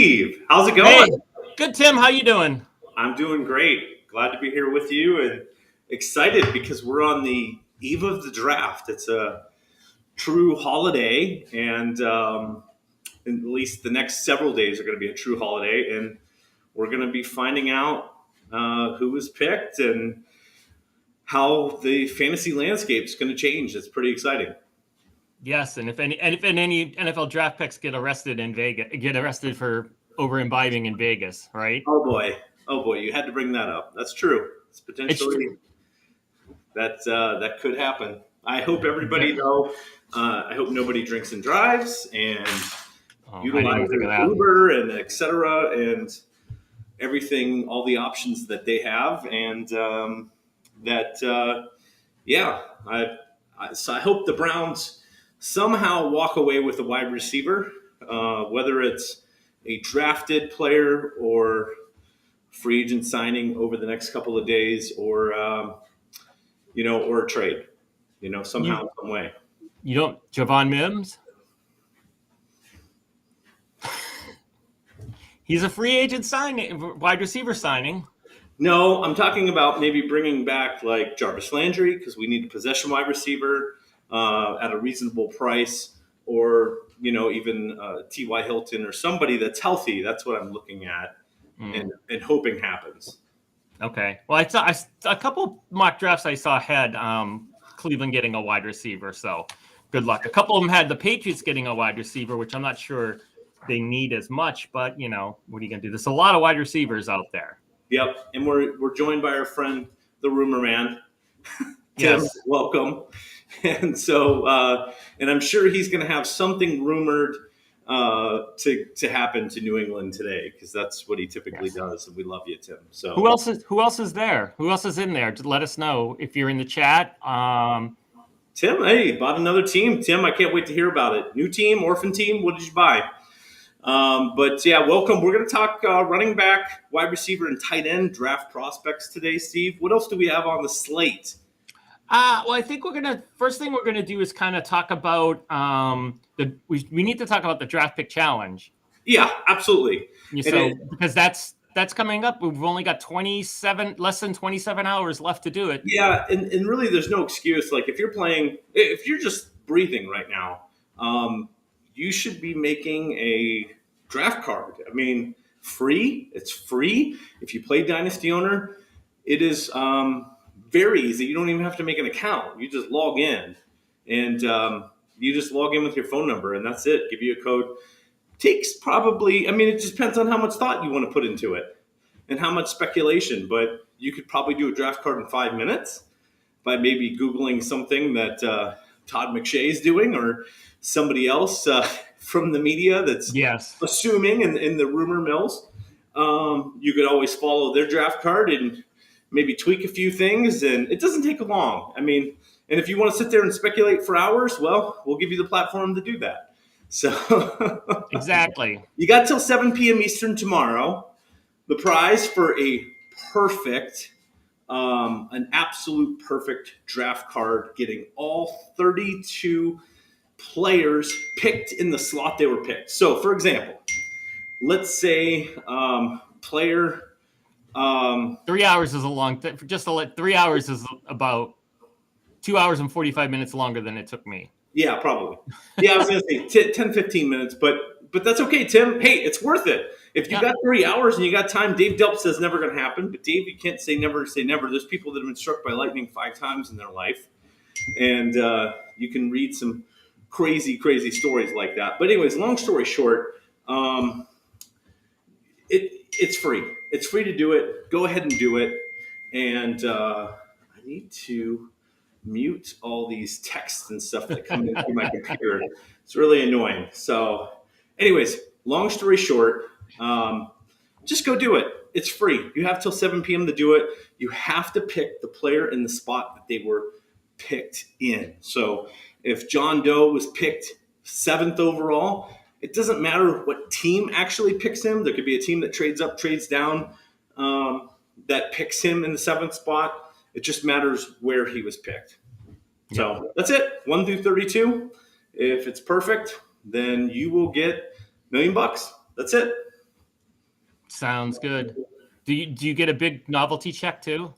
Steve. How's it Hey, going? good, Tim. How you doing? I'm doing great. Glad to be here with you and excited because we're on the eve of the draft. It's a true holiday, and at least the next several days are going to be a true holiday, and we're going to be finding out who was picked and how the fantasy landscape is going to change. It's pretty exciting. Yes, and if any NFL draft picks get arrested in Vegas, get arrested for over imbibing in Vegas, right? Oh boy, you had to bring that up. That's true. It's It's potentially that could happen. I hope everybody though. I hope nobody drinks and drives and I didn't even utilizes think of that. Uber and etc. and everything, all the options that they have, and yeah. So I hope the Browns somehow walk away with a wide receiver, whether it's a drafted player or free agent signing over the next couple of days, or or a trade, somehow, some way. You don't Javon Mims? He's a free agent signing, wide receiver signing. No, I'm talking about maybe bringing back like Jarvis Landry because we need a possession wide receiver at a reasonable price, or even T.Y. Hilton or somebody that's healthy. That's what I'm looking at and hoping happens. Okay. Well, I saw a couple mock drafts I saw had Cleveland getting a wide receiver. So good luck. A couple of them had the Patriots getting a wide receiver, which I'm not sure they need as much. But what are you going to do? There's a lot of wide receivers out there. Yep, and we're joined by our friend, the Rumor Man. Tim, Yes. welcome. And so, and I'm sure he's going to have something rumored to happen to New England today, because that's what he typically does, and we love you, Tim. So who else is there? Who else is in there? Let us know if you're in the chat. Tim, hey, bought another team. Tim, I can't wait to hear about it. New team, orphan team. What did you buy? But yeah, welcome. We're going to talk running back, wide receiver, and tight end draft prospects today, Steve. What else do we have on the slate? Well, I think first thing we're gonna do is kind of talk about we need to talk about the draft pick challenge. Yeah, absolutely. So because that's coming up, we've only got less than 27 hours left to do it. Yeah, and really, there's no excuse. Like if you're just breathing right now, you should be making a draft card. I mean, free. It's free. If you play Dynasty Owner, it is very easy. You don't even have to make an account. You just log in, and you just log in with your phone number, and that's it. Give you a code. Takes probably, it just depends on how much thought you want to put into it and how much speculation, but you could probably do a draft card in 5 minutes by maybe Googling something that Todd McShay is doing, or somebody else from the media that's assuming in the rumor mills. You could always follow their draft card and maybe tweak a few things, and it doesn't take long. And if you want to sit there and speculate for hours, well, we'll give you the platform to do that. So exactly. You got till 7 p.m. Eastern tomorrow. The prize for a perfect, an absolute perfect draft card, getting all 32 players picked in the slot they were picked. So, for example, let's say player. 3 hours is a long time. 3 hours is about 2 hours and 45 minutes longer than it took me. Yeah, probably. Yeah, I was going to say 10, 15 minutes, but that's okay, Tim. Hey, it's worth it. If you got 3 hours and you got time, Dave Delp says never going to happen. But Dave, you can't say never, say never. There's people that have been struck by lightning 5 times in their life. And you can read some crazy, crazy stories like that. But anyways, long story short, it's free. It's free to do it. Go ahead and do it. And I need to mute all these texts and stuff that come in through my computer. It's really annoying. So anyways, long story short, just go do it. It's free. You have till 7 p.m. to do it. You have to pick the player in the spot that they were picked in. So if John Doe was picked 7th overall, it doesn't matter what team actually picks him. There could be a team that trades up, trades down, that picks him in the 7th spot. It just matters where he was picked. So that's it. 1 through 32. If it's perfect, then you will get $1 million. That's it. Sounds good. Do you get a big novelty check too?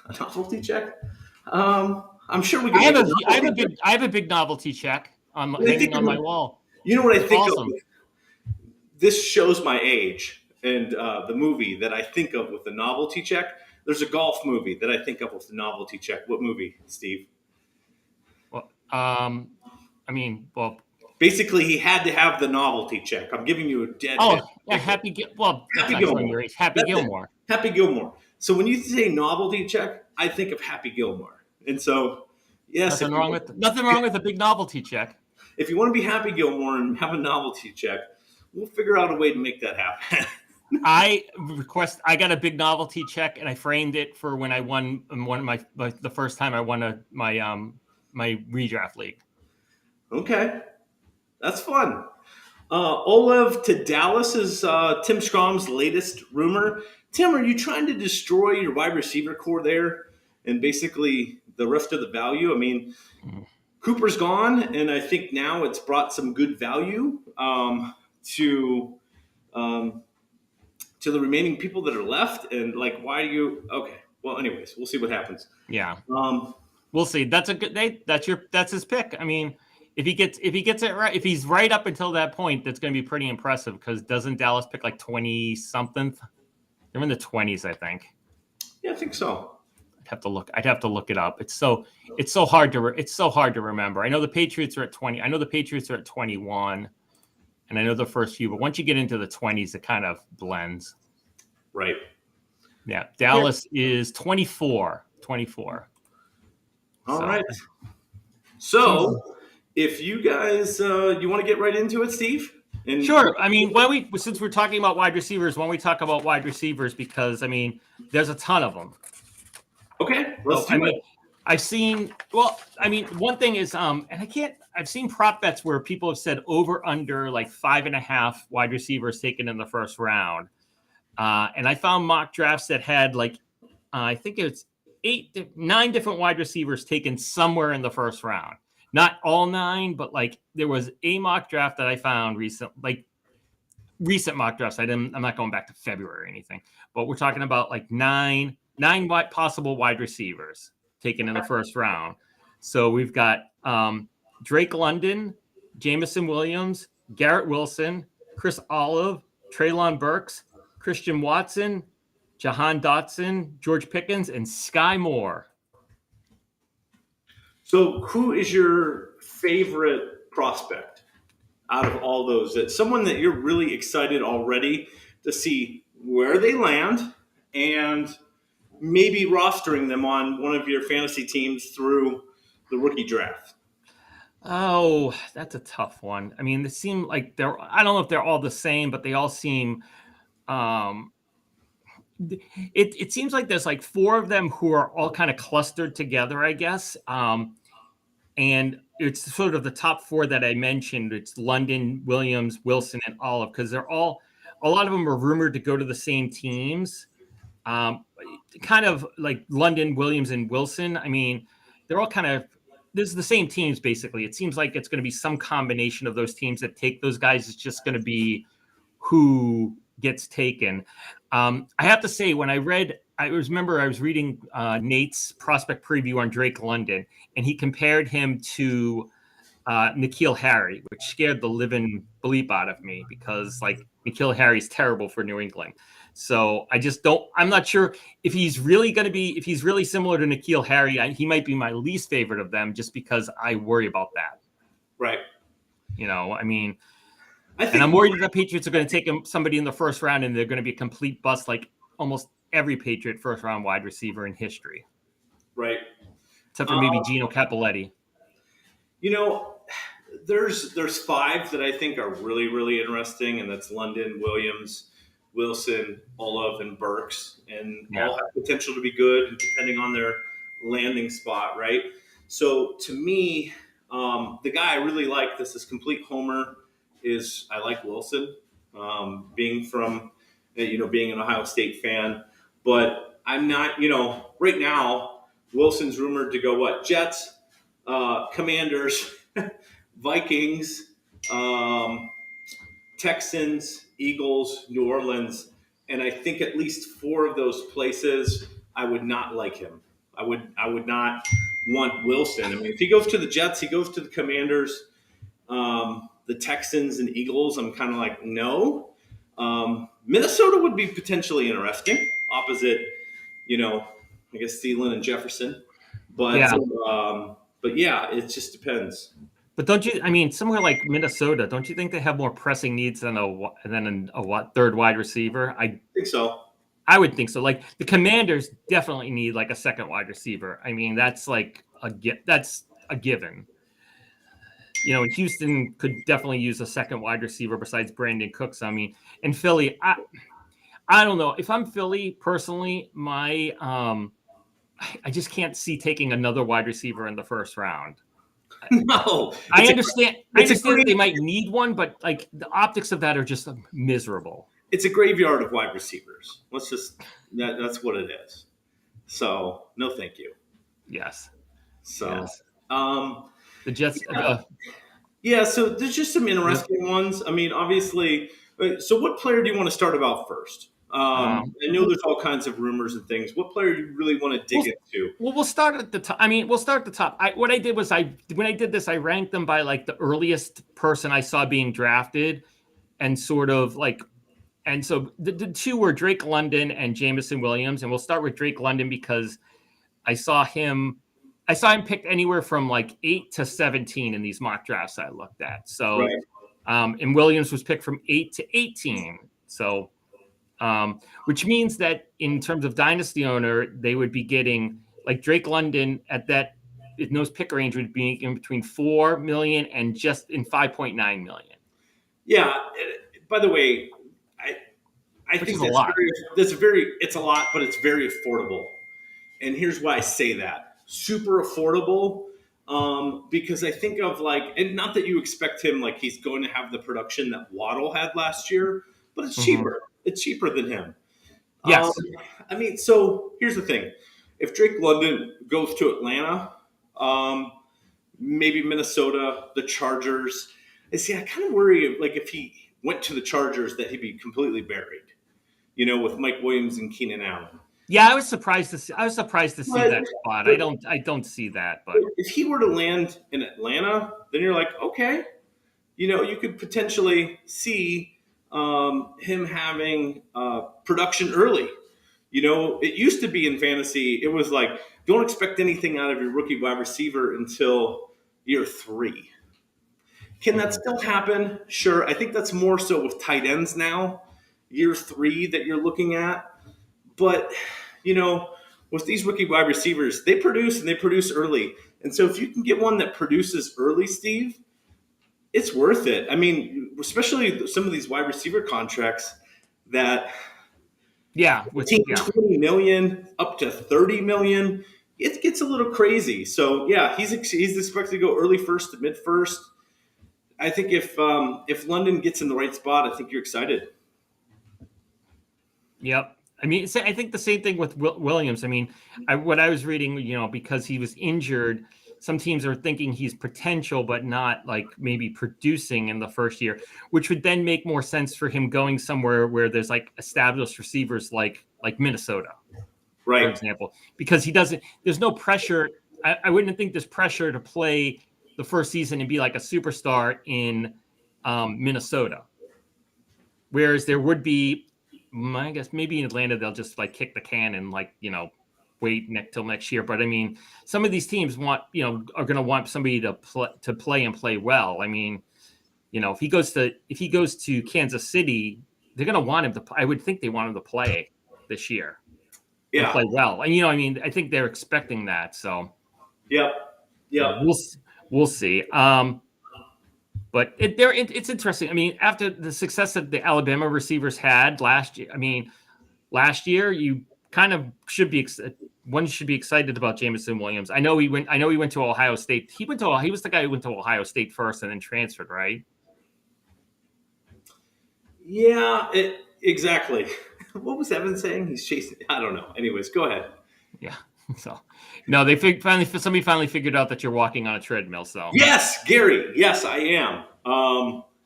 A novelty check? I'm sure we I can have make a a I have a novelty check. big I have a big novelty check on What do you hanging think on my of? wall. You know what I It's think of? awesome. This shows my age. And the movie that I think of with the novelty check, there's a golf movie that I think of with the novelty check. What movie, Steve? Well, well, Basically, he had to have the novelty check. I'm giving you a dead oh hit. yeah, well, that's Happy not showing Gilmore. your age. Happy That's it. Gilmore. Happy Gilmore. So when you say novelty check, I think of Happy Gilmore. And so, yes, Nothing wrong with a big novelty check. if you want to be Happy Gilmore and have a novelty check, we'll figure out a way to make that happen. I got a big novelty check, and I framed it for when I won the first time I won my redraft league. Okay, that's fun. Olev to Dallas is Tim Strom's latest rumor. Tim, are you trying to destroy your wide receiver core there and basically the rest of the value? I mean, Cooper's gone, and I think now it's brought some good value to the remaining people that are left. And like, why do you? Okay, well, anyways, we'll see what happens. Yeah, we'll see. That's a good. That's his pick. I mean, if he gets it right, if he's right up until that point, that's going to be pretty impressive. Because doesn't Dallas pick like 20 something? They're in the 20s, I think. Yeah, I think so. I'd have to look it up. It's so hard to remember. I know the Patriots are at 20. I know the Patriots are at 21, and I know the first few. But once you get into the 20s, it kind of blends. Right. Yeah, Dallas is 24. All right. So, if you guys you want to get right into it, Steve? And sure. I mean, since we're talking about wide receivers, why don't we talk about wide receivers? Because I mean, there's a ton of them. Okay, let's do it. I've seen. Well, I mean, one thing is, and I've seen prop bets where people have said over under like 5.5 wide receivers taken in the first round, and I found mock drafts that had like, I think it's 9 different wide receivers taken somewhere in the first round. Not all 9, but like there was a mock draft that I found recent mock drafts. I'm not going back to February or anything, but we're talking about like nine possible wide receivers taken in the first round. So we've got Drake London, Jamison Williams, Garrett Wilson, Chris Olive, Treylon Burks, Christian Watson, Jahan Dotson, George Pickens, and Sky Moore. So who is your favorite prospect out of all those? That's someone that you're really excited already to see where they land and maybe rostering them on one of your fantasy teams through the rookie draft? Oh, that's a tough one. I mean, they seem like I don't know if they're all the same, but they all seem, it seems like there's like 4 of them who are all kind of clustered together, I guess. And it's sort of the top 4 that I mentioned. It's London, Williams, Wilson, and Olive, because a lot of them are rumored to go to the same teams. Kind of like London, Williams, and Wilson. I mean, they're all kind of, this is the same teams, basically. It seems like it's going to be some combination of those teams that take those guys. It's just going to be who gets taken. I have to say, when I was reading Nate's prospect preview on Drake London, and he compared him to N'Keal Harry, which scared the living bleep out of me because like N'Keal Harry's terrible for New England. So I'm not sure if he's really similar to N'Keal Harry. He might be my least favorite of them just because I worry about that. Right. You know, I mean, and I'm worried that the Patriots are going to take somebody in the first round and they're going to be a complete bust like almost every Patriot first round wide receiver in history. Right. Except for maybe Gino Cappelletti. You know, there's 5 that I think are really, really interesting, and that's London, Williams, Wilson, Olive, and Burks, and all have potential to be good depending on their landing spot, right? So to me, the guy I really like, this is complete homer, is I like Wilson, being an Ohio State fan, but I'm not, right now, Wilson's rumored to go what? Jets, Commanders, Vikings, Texans, Eagles, New Orleans, and I think at least 4 of those places I would not like him. I would not want Wilson. I mean, if he goes to the Jets, he goes to the Commanders, the Texans and Eagles. I'm kind of like no. Minnesota would be potentially interesting, opposite, I guess Thielen and Jefferson, but Yeah. but yeah, it just depends. But don't you? I mean, somewhere like Minnesota, don't you think they have more pressing needs than a third wide receiver? I think so. I would think so. Like the Commanders definitely need like a second wide receiver. I mean, that's like that's a given. Houston could definitely use a second wide receiver besides Brandon Cooks. I mean, in Philly, I don't know if I'm Philly personally. I just can't see taking another wide receiver in the first round. No, I understand. I understand that they might need one, but like the optics of that are just miserable. It's a graveyard of wide receivers. That's what it is. So no, thank you. Yes. So, yes. The Jets. Yeah. So there's just some interesting ones. I mean, obviously. So what player do you want to start about first? I know there's all kinds of rumors and things. What player do you really want to dig into? Well, we'll start at the top. I mean, we'll start at the top. What I did was when I did this, I ranked them by like the earliest person I saw being drafted, and sort of like, and so the 2 were Drake London and Jameson Williams, and we'll start with Drake London because I saw him picked anywhere from like 8 to 17 in these mock drafts I looked at. So, right. And Williams was picked from 8 to 18. So. Which means that in terms of Dynasty owner, they would be getting like Drake London in those pick range would be in between 4 million and just in 5.9 million. Yeah. By the way, I think a lot. It's a lot, but it's very affordable. And here's why I say that: super affordable. Because I think of and not that you expect him like he's going to have the production that Waddle had last year, but it's cheaper. It's cheaper than him. Yes. I mean, so here's the thing. If Drake London goes to Atlanta, maybe Minnesota, the Chargers, I kind of worry if he went to the Chargers that he'd be completely buried, with Mike Williams and Keenan Allen. Yeah, I was surprised to see that spot. I don't see that. But if he were to land in Atlanta, then you're like, okay, you could potentially see him having production early. It used to be in fantasy, it was like, don't expect anything out of your rookie wide receiver until year 3. Can that still happen? Sure. I think that's more so with tight ends now, year 3 that you're looking at. But, with these rookie wide receivers, they produce and they produce early. And so if you can get one that produces early, Steve, it's worth it. I mean, especially some of these wide receiver contracts that with 20 million up to 30 million, it gets a little crazy. So yeah, he's expected to go early first to mid first. I think if London gets in the right spot, I think you're excited. Yep. I mean, I think the same thing with Williams. I mean, what I was reading, because he was injured, some teams are thinking he's potential, but not like maybe producing in the first year, which would then make more sense for him going somewhere where there's like established receivers like Minnesota, right? For example, because there's no pressure. I wouldn't think there's pressure to play the first season and be like a superstar in Minnesota. Whereas there would be, I guess maybe in Atlanta, they'll just like kick the can and wait till next year. But I mean, some of these teams are going to want somebody to play and play well. I mean, if he goes to Kansas City, they're going to want him to. I would think they want him to play this year. Yeah, play well. And I think they're expecting that. So, yeah. We'll see. But it's interesting. I mean, after the success that the Alabama receivers had last year, you kind of should be excited about Jameson Williams. I know he went to Ohio State. He was the guy who went to Ohio State first and then transferred, right? Yeah, exactly. What was Evan saying? He's chasing. I don't know. Anyways, go ahead. Yeah. So, no, somebody finally figured out that you're walking on a treadmill. So yes, Gary. Yes, I am.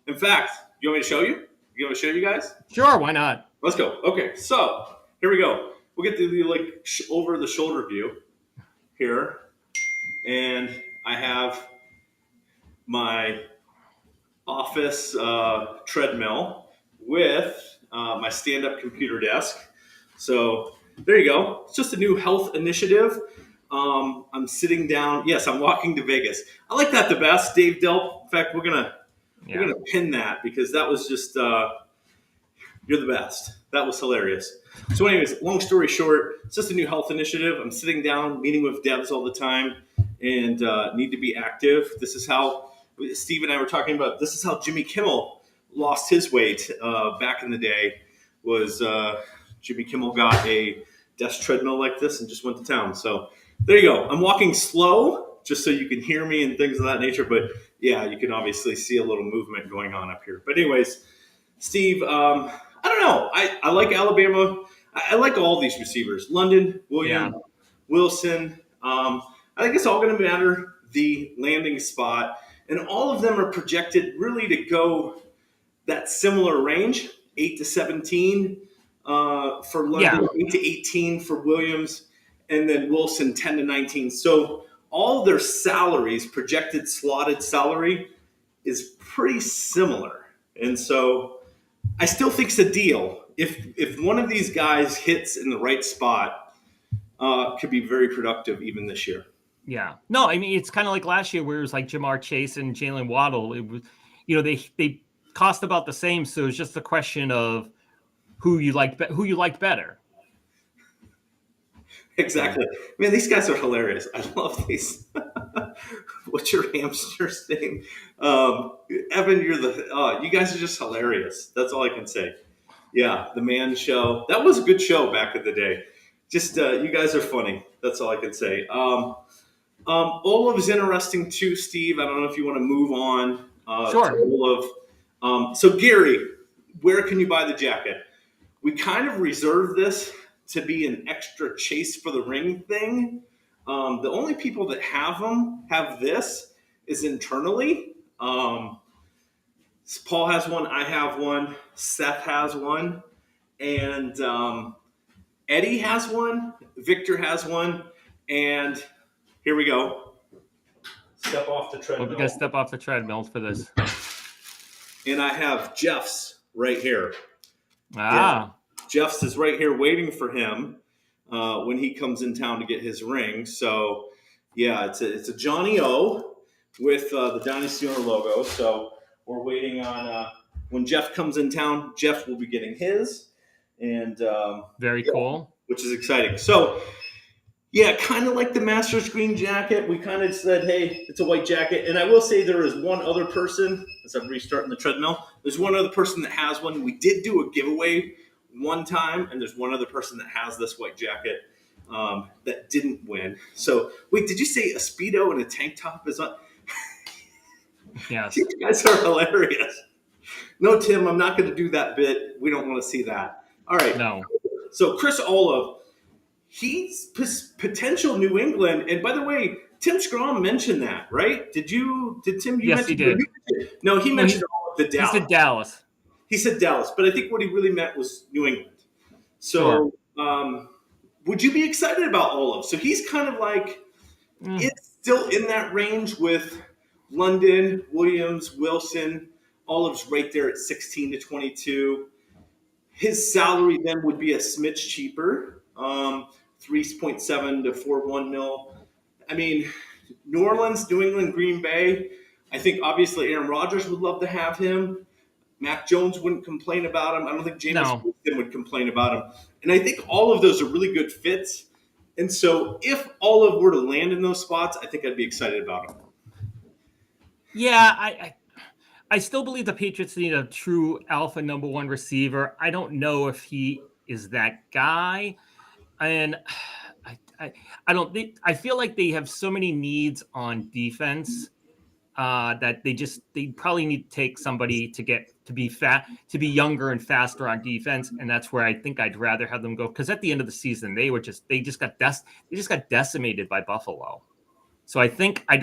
In fact, You want me to show you? You want me to show you guys? Sure, why not? Let's go. Okay, so here we go. We'll get the over the shoulder view here, and I have my office treadmill with my stand-up computer desk. So there you go. It's just a new health initiative. I'm sitting down. Yes, I'm walking to Vegas. I like that the best, Dave Delp. In fact, we're gonna pin that because that was just you're the best. That was hilarious. So, anyways, long story short, it's just a new health initiative. I'm sitting down, meeting with devs all the time, and need to be active. This is how Steve and I were talking about. This is how Jimmy Kimmel lost his weight back in the day. Was Jimmy Kimmel got a desk treadmill like this and just went to town. So there you go. I'm walking slow just so you can hear me and things of that nature. But yeah, you can obviously see a little movement going on up here. But anyways, Steve, I don't know. I like Alabama. I like all these receivers. London, Williams, Wilson. I think it's all going to matter the landing spot. And all of them are projected really to go that similar range, 8 to 17 for London, 8 to 18 for Williams, and then Wilson 10 to 19. So all their salaries, projected slotted salary, is pretty similar. And so I still think it's a deal. If one of these guys hits in the right spot, could be very productive even this year. Yeah. No, I mean, it's kind of like last year where it was like Jamar Chase and Jalen Waddle. It was, they cost about the same. So it's just a question of who you liked better. Exactly. Man, these guys are hilarious. I love these. What's your hamster's name? Evan, you guys are just hilarious. That's all I can say. Yeah, the Man Show. That was a good show back in the day. Just, you guys are funny. That's all I can say. Olav is interesting too, Steve. I don't know if you want to move on sure. to Olav. So Gary, where can you buy the jacket? We kind of reserved this to be an extra chase for the ring thing. The only people that have this is internally. Paul has one, I have one, Seth has one, and Eddie has one, Victor has one, and here we go. Step off the treadmill. Well, we got to step off the treadmill for this. And I have Jeff's right here. Ah. Yeah. Jeff's is right here waiting for him when he comes in town to get his ring. So, yeah, it's a Johnny O with the Dynasty Owner logo. So we're waiting on when Jeff comes in town. Jeff will be getting his, and very cool, which is exciting. So, yeah, kind of like the Masters green jacket. We kind of said, hey, it's a white jacket. And I will say there is one other person, as I'm restarting the treadmill, there's one other person that has one. We did do a giveaway one time, and there's one other person that has this white jacket that didn't win. So, wait, did you say a Speedo and a tank top is on? Yes. You guys are hilarious. No, Tim, I'm not going to do that bit. We don't want to see that. All right. No. So, Chris Olav. He's potential New England. And by the way, Tim Scrum mentioned that, right? Did Tim? Yes, he did. No, he mentioned the Dallas. He said Dallas. He said Dallas, but I think what he really meant was New England. So, would you be excited about Olav? So he's kind of like, it's still in that range with London, Williams, Wilson. Olav's right there at 16 to 22. His salary then would be a smidge cheaper. 3.7 to 4.1 mil. I mean, New Orleans, New England, Green Bay. I think obviously Aaron Rodgers would love to have him. Mac Jones wouldn't complain about him. I don't think James Winston would complain about him. And I think all of those are really good fits. And so if Olav were to land in those spots, I think I'd be excited about him. Yeah, I still believe the Patriots need a true alpha number one receiver. I don't know if he is that guy. And I feel like they have so many needs on defense that they probably need to take somebody to be younger and faster on defense, and that's where I think I'd rather have them go, because at the end of the season they just got decimated by Buffalo. So I think I'd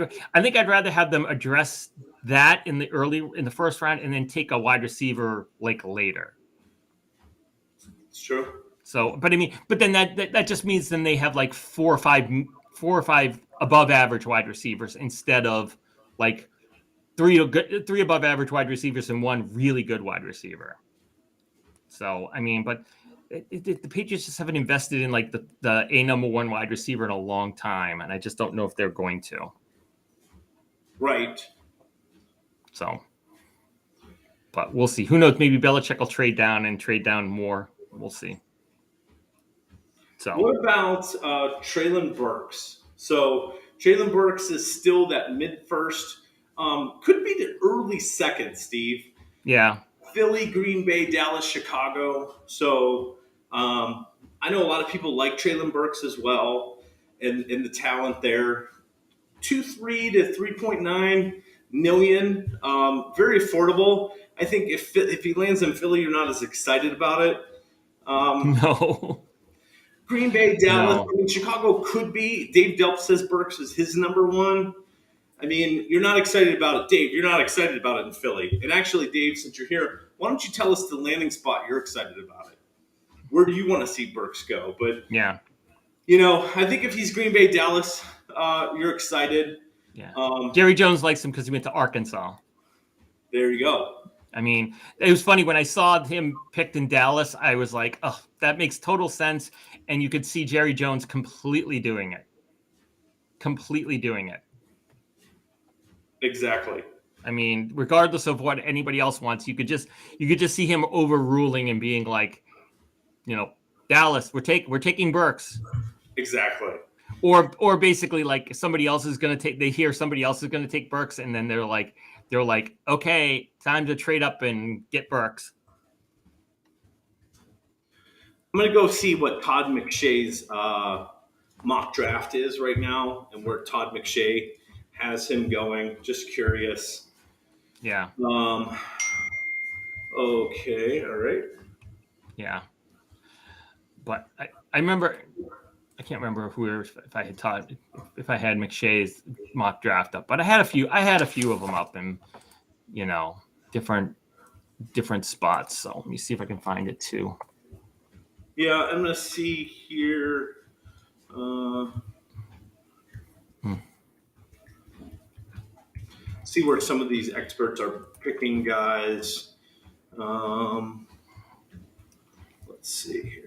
rather have them address that in the first round and then take a wide receiver like later. It's true. So, but I mean, but then that just means then they have like four or five above average wide receivers instead of like three above average wide receivers and one really good wide receiver. So, I mean, but the Patriots just haven't invested in like the number one wide receiver in a long time, and I just don't know if they're going to. Right. So, but we'll see. Who knows? Maybe Belichick will trade down more. We'll see. So, what about Treylon Burks? So Treylon Burks is still that mid-first, could be the early second, Steve. yeah. Philly, Green Bay, Dallas, Chicago. So I know a lot of people like Treylon Burks as well, and the talent there. 2.3 to 3.9 million, very affordable. I think if he lands in Philly, you're not as excited about it. No. Green Bay, Dallas, No. I mean, Chicago could be. Dave Delp says Burks is his number one. I mean, you're not excited about it, Dave. You're not excited about it in Philly. And actually, Dave, since you're here, why don't you tell us the landing spot you're excited about it? Where do you want to see Burks go? But Yeah. I think if he's Green Bay, Dallas, you're excited. Yeah. Jerry Jones likes him because he went to Arkansas. There you go. I mean, it was funny when I saw him picked in Dallas. I was like, "Oh, that makes total sense." And you could see Jerry Jones completely doing it. Exactly. I mean, regardless of what anybody else wants, you could just see him overruling and being like, Dallas, we're taking Burks. Exactly. Or basically like somebody else is going to take. They hear somebody else is going to take Burks, and then they're like, okay, time to trade up and get Burks. I'm going to go see what Todd McShay's mock draft is right now and where Todd McShay has him going. Just curious. Yeah. Okay. All right. Yeah. But I remember, I can't remember if I had McShay's mock draft up, but I had a few of them up in, different spots. So let me see if I can find it too. Yeah, I'm going to see here. See where some of these experts are picking guys. Let's see here.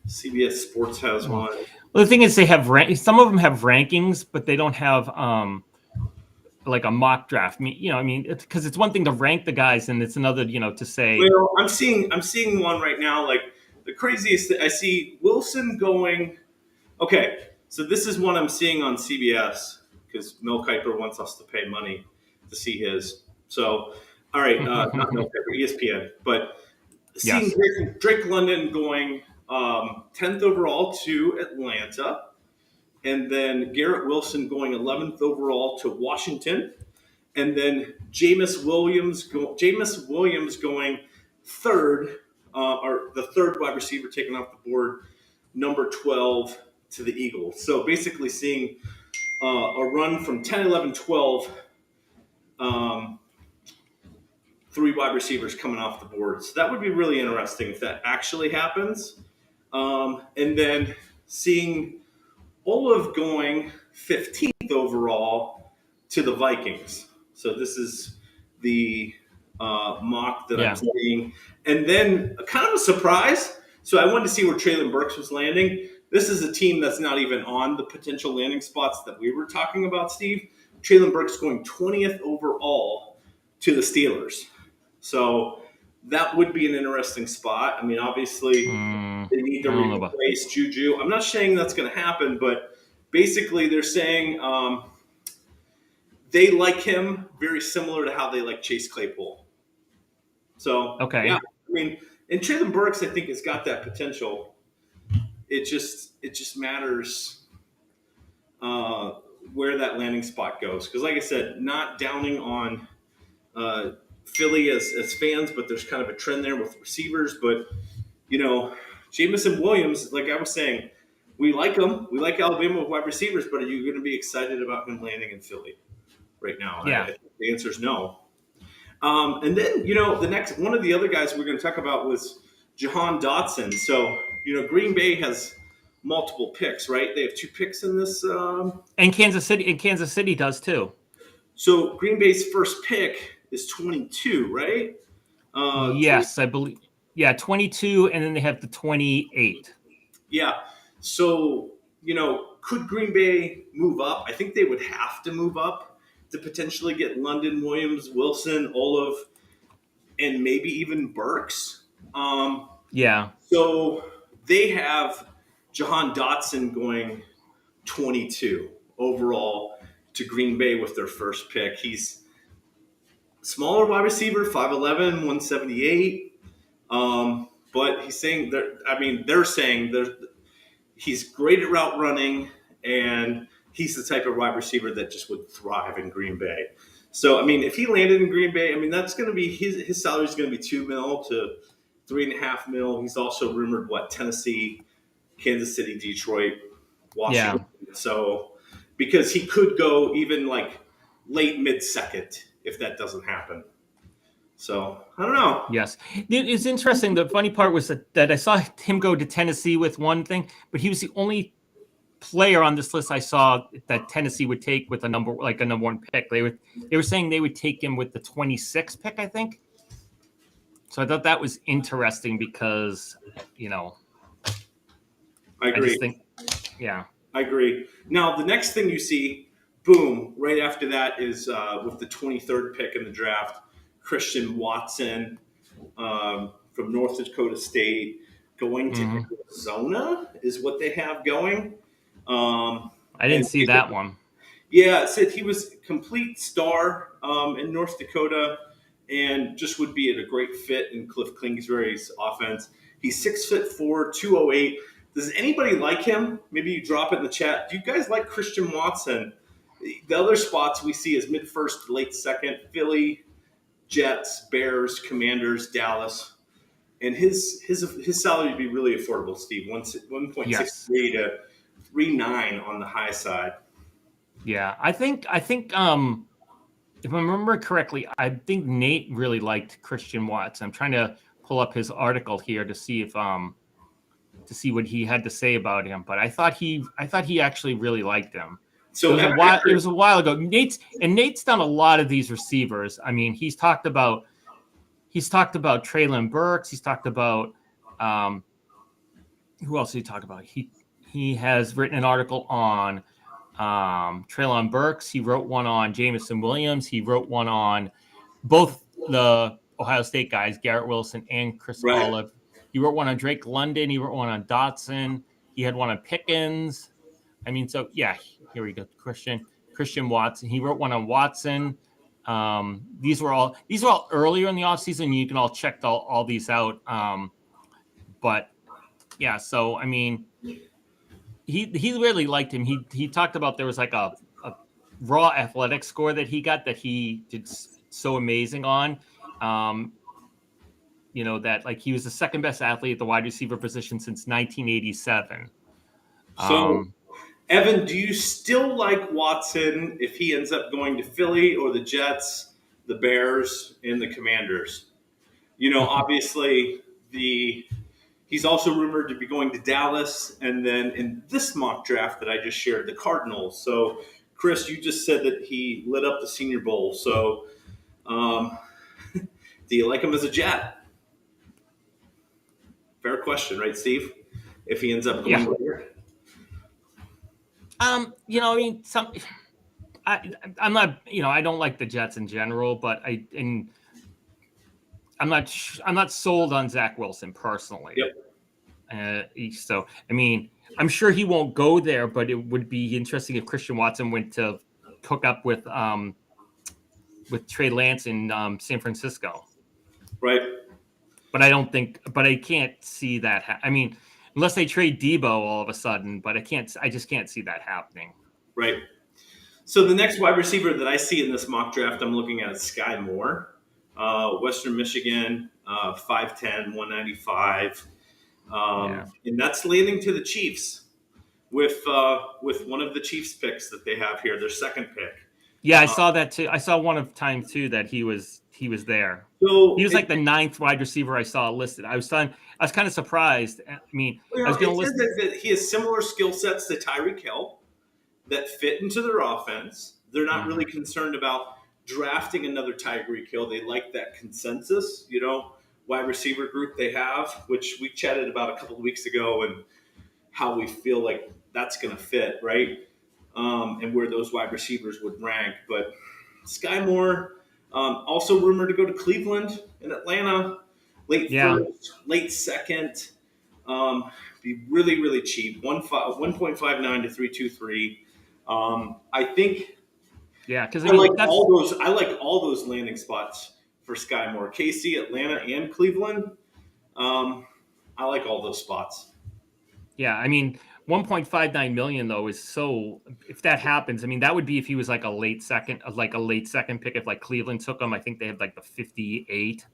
CBS Sports has one. Well, the thing is, they have some of them have rankings, but they don't have like a mock draft. Because it's one thing to rank the guys, and it's another, to say. Well, I'm seeing one right now. Like the craziest, I see Wilson going. Okay, so this is one I'm seeing on CBS because Mel Kiper wants us to pay money to see his. So, all right, not Mel Kiper, ESPN, but seeing Drake London going 10th overall to Atlanta, and then Garrett Wilson going 11th overall to Washington, and then Jameis Williams going third, or the third wide receiver taken off the board, number 12 to the Eagles. So basically seeing a run from 10, 11, 12, three wide receivers coming off the board. So that would be really interesting if that actually happens. And then seeing Olive going 15th overall to the Vikings. So this is the mock that I'm seeing. And then kind of a surprise. So I wanted to see where Treylon Burks was landing. This is a team that's not even on the potential landing spots that we were talking about, Steve. Treylon Burks going 20th overall to the Steelers. So that would be an interesting spot. I mean, obviously, they need to replace Juju. I'm not saying that's going to happen, but basically they're saying they like him very similar to how they like Chase Claypool. So, yeah, I mean, and Treylon Burks, I think, has got that potential. It just matters where that landing spot goes. Because, like I said, not downing on Philly as fans, but there's kind of a trend there with receivers. But, Jamison Williams, like I was saying, we like him. We like Alabama wide receivers, but are you going to be excited about him landing in Philly right now? I Yeah. think the answer is no. And then, the next one of the other guys we're going to talk about was Jahan Dotson. So, Green Bay has multiple picks, right? They have 2 picks in this. And Kansas City does too. So Green Bay's first pick is 22, right? Yes, I believe. Yeah, 22, and then they have the 28. Yeah. So, could Green Bay move up? I think they would have to move up to potentially get London, Williams, Wilson, Olave, and maybe even Burks. Yeah. So they have Jahan Dotson going 22 overall to Green Bay with their first pick. He's smaller wide receiver, 5'11", 178. But he's saying they're saying he's great at route running, and he's the type of wide receiver that just would thrive in Green Bay. So, if he landed in Green Bay, that's going to be his salary is going to be $2 million to $3.5 million. He's also rumored Tennessee, Kansas City, Detroit, Washington. Yeah. So, because he could go even like late mid-second if that doesn't happen. So, I don't know. Yes. It's interesting. The funny part was that I saw him go to Tennessee with one thing, but he was the only player on this list I saw that Tennessee would take with a number 1 pick. They were saying they would take him with the 26th pick, I think. So I thought that was interesting because, I agree. I just think, yeah. I agree. Now, the next thing you see, boom, right after that is with the 23rd pick in the draft, Christian Watson from North Dakota State going to Arizona is what they have going. I didn't see that one. Yeah, it said he was a complete star in North Dakota and just would be a great fit in Cliff Kingsbury's offense. He's 6'4", 208. Does anybody like him? Maybe you drop it in the chat. Do you guys like Christian Watson? The other spots we see is mid-first, late second, Philly, Jets, Bears, Commanders, Dallas. And his salary would be really affordable, Steve. 1.63 to 3.9 on the high side. Yeah, I think if I remember correctly, I think Nate really liked Christian Watson. I'm trying to pull up his article here to see if to see what he had to say about him. But I thought he actually really liked him. So it was a while ago. Nate's done a lot of these receivers. He's talked about Treylon Burks. He's talked about who else did he talk about? He has written an article on Treylon Burks. He wrote one on Jameson Williams. He wrote one on both the Ohio State guys, Garrett Wilson and Chris Olave. He wrote one on Drake London. He wrote one on Dotson. He had one on Pickens. So yeah, here we go. Christian Watson. He wrote one on Watson. These were all earlier in the offseason. You can all check all these out. But yeah, so he really liked him. He talked about there was like a raw athletic score that he got that he did so amazing on. That like he was the second best athlete at the wide receiver position since 1987. So, Evan, do you still like Watson if he ends up going to Philly or the Jets, the Bears, and the Commanders? Obviously he's also rumored to be going to Dallas, and then in this mock draft that I just shared, the Cardinals. So, Chris, you just said that he lit up the Senior Bowl. So, do you like him as a Jet? Fair question, right, Steve? If he ends up going here. I'm not, I don't like the Jets in general, but I'm not sold on Zach Wilson personally. Yep. So, I'm sure he won't go there, but it would be interesting if Christian Watson went to hook up with Trey Lance in San Francisco. Right. But I can't see that. Unless they trade Debo all of a sudden, but I just can't see that happening. Right. So the next wide receiver that I see in this mock draft I'm looking at is Sky Moore, Western Michigan, 5'10", 195. And that's landing to the Chiefs. with one of the Chiefs picks that they have here, their second pick. Yeah, I saw that too. I saw one of time too that he was there. So He was like the 9th wide receiver I saw listed. I was kind of surprised. I mean, I was going it to says list. that he has similar skill sets to Tyreek Hill that fit into their offense. They're not really concerned about drafting another Tyreek Hill. They like that consensus, wide receiver group they have, which we chatted about a couple of weeks ago, and how we feel like that's going to fit, right? And where those wide receivers would rank. But Sky Moore, also rumored to go to Cleveland and Atlanta, late first, late second. Be really, really cheap, 1.59 to 3.23. I think. Yeah, because I like all those. I like all those landing spots for Sky Moore. KC, Atlanta, and Cleveland. I like all those spots. Yeah, I mean, 1.59 million though is so. If that happens, I mean, that would be if he was like a late second pick. If like Cleveland took him, I think they had like the 58.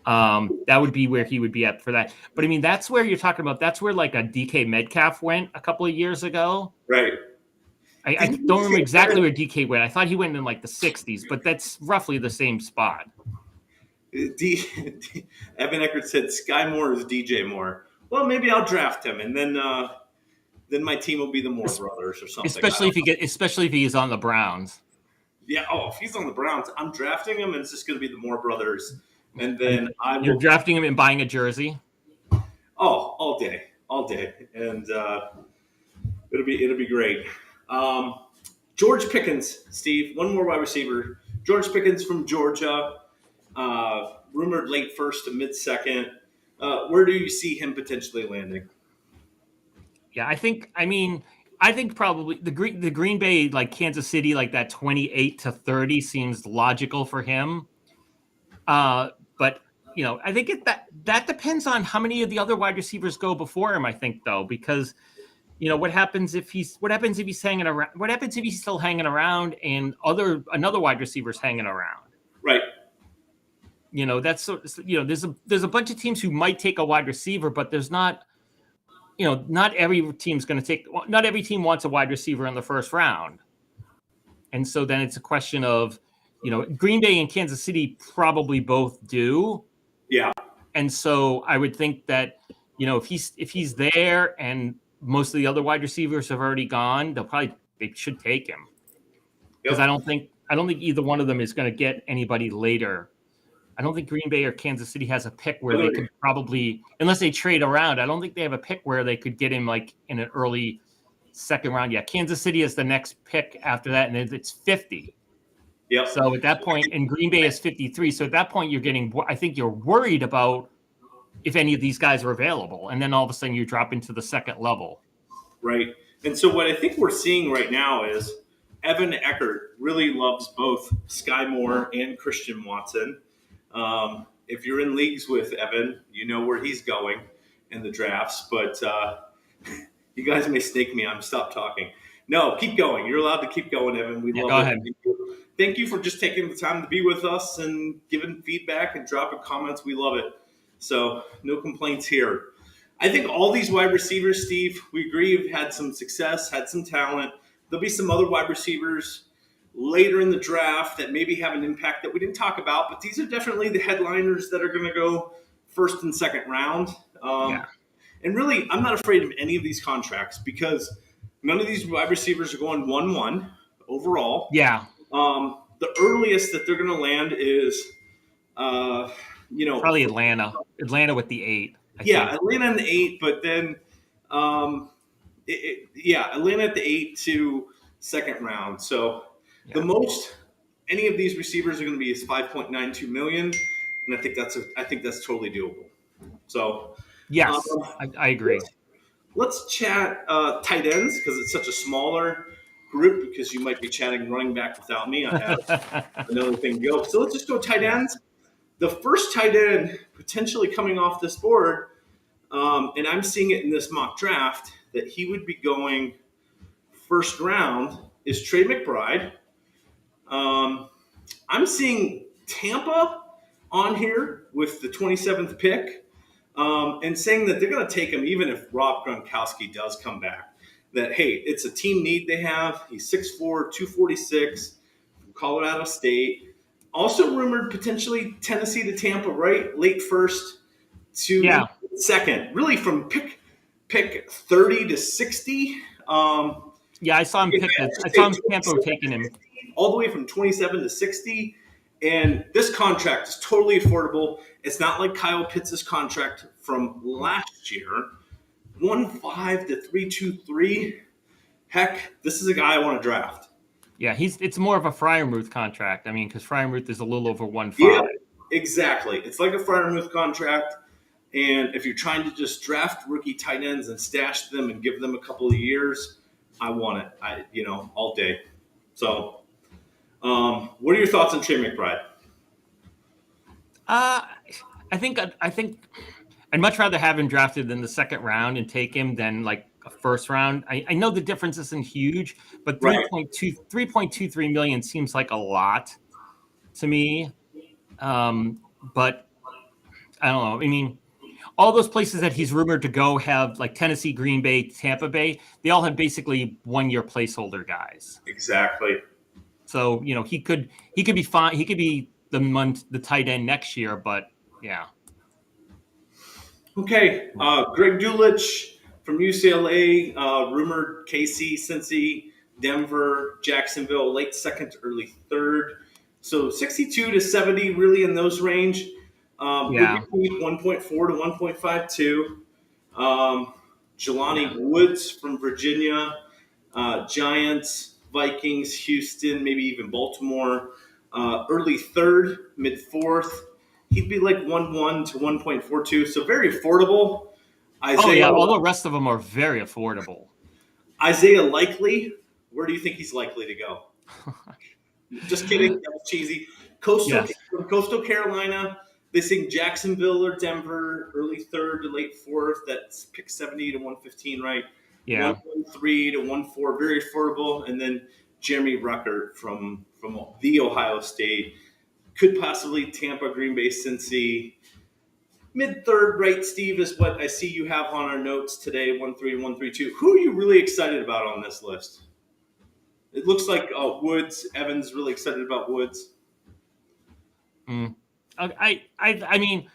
That would be where he would be at for that. But I mean, that's where you're talking about. That's where like a DK Metcalf went a couple of years ago. Right. I don't remember exactly where DK went. I thought he went in like the 60s, but that's roughly the same spot. Evan Eckert said Sky Moore is DJ Moore. Well, maybe I'll draft him, and then my team will be the Moore brothers or something. Especially if he's on the Browns. Yeah. Oh, if he's on the Browns, I'm drafting him, and it's just going to be the Moore brothers. And then you're drafting him and buying a jersey. Oh, all day, and it'll be great. George Pickens, Steve, one more wide receiver. George Pickens from Georgia, rumored late first to mid second. Where do you see him potentially landing? Yeah, I think probably the Green Bay, like Kansas City, like that 28 to 30 seems logical for him. But I think that depends on how many of the other wide receivers go before him. I think though, because what happens if he's hanging around? What happens if he's still hanging around and another wide receiver's hanging around? Right. That's there's a bunch of teams who might take a wide receiver, but there's not. Not every team's going to take. Not every team wants a wide receiver in the first round, and so then it's a question of, Green Bay and Kansas City probably both do. Yeah. And so I would think that, if he's there and most of the other wide receivers have already gone, they should take him. Because I don't think either one of them is going to get anybody later. I don't think Green Bay or Kansas City has a pick where they could probably, unless they trade around, I don't think they have a pick where they could get him like in an early second round. Yeah, Kansas City is the next pick after that, and it's 50. Yep. So at that point, and Green Bay is 53. So at that point, I think you're worried about if any of these guys are available. And then all of a sudden you drop into the second level. Right. And so what I think we're seeing right now is Evan Eckert really loves both Sky Moore and Christian Watson. If you're in leagues with Evan, you know where he's going in the drafts. But you guys may snake me. I'm stop talking. No, keep going. You're allowed to keep going, Evan. We love it. Go ahead. Thank you for just taking the time to be with us and giving feedback and dropping comments. We love it. So no complaints here. I think all these wide receivers, Steve, we agree have had some success, had some talent. There'll be some other wide receivers later in the draft that maybe have an impact that we didn't talk about, but these are definitely the headliners that are going to go first and second round. And really, I'm not afraid of any of these contracts because none of these wide receivers are going 1-1 overall. Yeah. The earliest that they're going to land is, probably Atlanta. Atlanta with the 8. I think. Atlanta in the 8, but then, Atlanta at the 8 to second round. So the most any of these receivers are going to be is 5.92 million, and I think that's totally doable. So yes, I agree. Let's chat tight ends because it's such a smaller group because you might be chatting running back without me. I have another thing to go. So let's just go tight ends. The first tight end potentially coming off this board, and I'm seeing it in this mock draft, that he would be going first round is Trey McBride. I'm seeing Tampa on here with the 27th pick and saying that they're going to take him even if Rob Gronkowski does come back. that, hey, it's a team need they have. He's 6'4", 246, from Colorado State. Also rumored potentially Tennessee to Tampa, right? Late first to second. Really from pick 30 to 60. Yeah, I saw him I saw him Tampa taking him all the way from 27 to 60. And this contract is totally affordable. It's not like Kyle Pitts' contract from last year. 1.5 to 3.23. Heck, this is a guy I want to draft. Yeah, it's more of a Freiermuth contract. I mean, because Freiermuth is a little over 1.5. Yeah, exactly. It's like a Freiermuth contract. And if you're trying to just draft rookie tight ends and stash them and give them a couple of years, I want it. All day. So, what are your thoughts on Trey McBride? I think I'd much rather have him drafted in the second round and take him than like a first round. I know the difference isn't huge, but 3.23 million seems like a lot to me. But I don't know. I mean, all those places that he's rumored to go have like Tennessee, Green Bay, Tampa Bay. They all have basically 1-year placeholder guys. Exactly. So he could be fine. He could be the tight end next year, but yeah. Okay, Greg Dulich from UCLA, rumored KC, Cincy, Denver, Jacksonville, late second to early third. So 62 to 70, really in those range. 1.4 to 1.52. Jelani Woods from Virginia, Giants, Vikings, Houston, maybe even Baltimore. Early third, mid fourth. He'd be like 1.1 to 1.42, so very affordable. All the rest of them are very affordable. Isaiah Likely, where do you think he's likely to go? Just kidding, that was cheesy. Coastal Carolina, they think Jacksonville or Denver, early third to late fourth. That's pick 70 to 115, right? Yeah. 1.3 to 1.4, very affordable. And then Jeremy Ruckert from the Ohio State. Could possibly Tampa, Green Bay, Cincy. Mid-third, right, Steve, is what I see you have on our notes today, 1.3 to 1.32. Who are you really excited about on this list? It looks like Woods. Evan's really excited about Woods. I mean,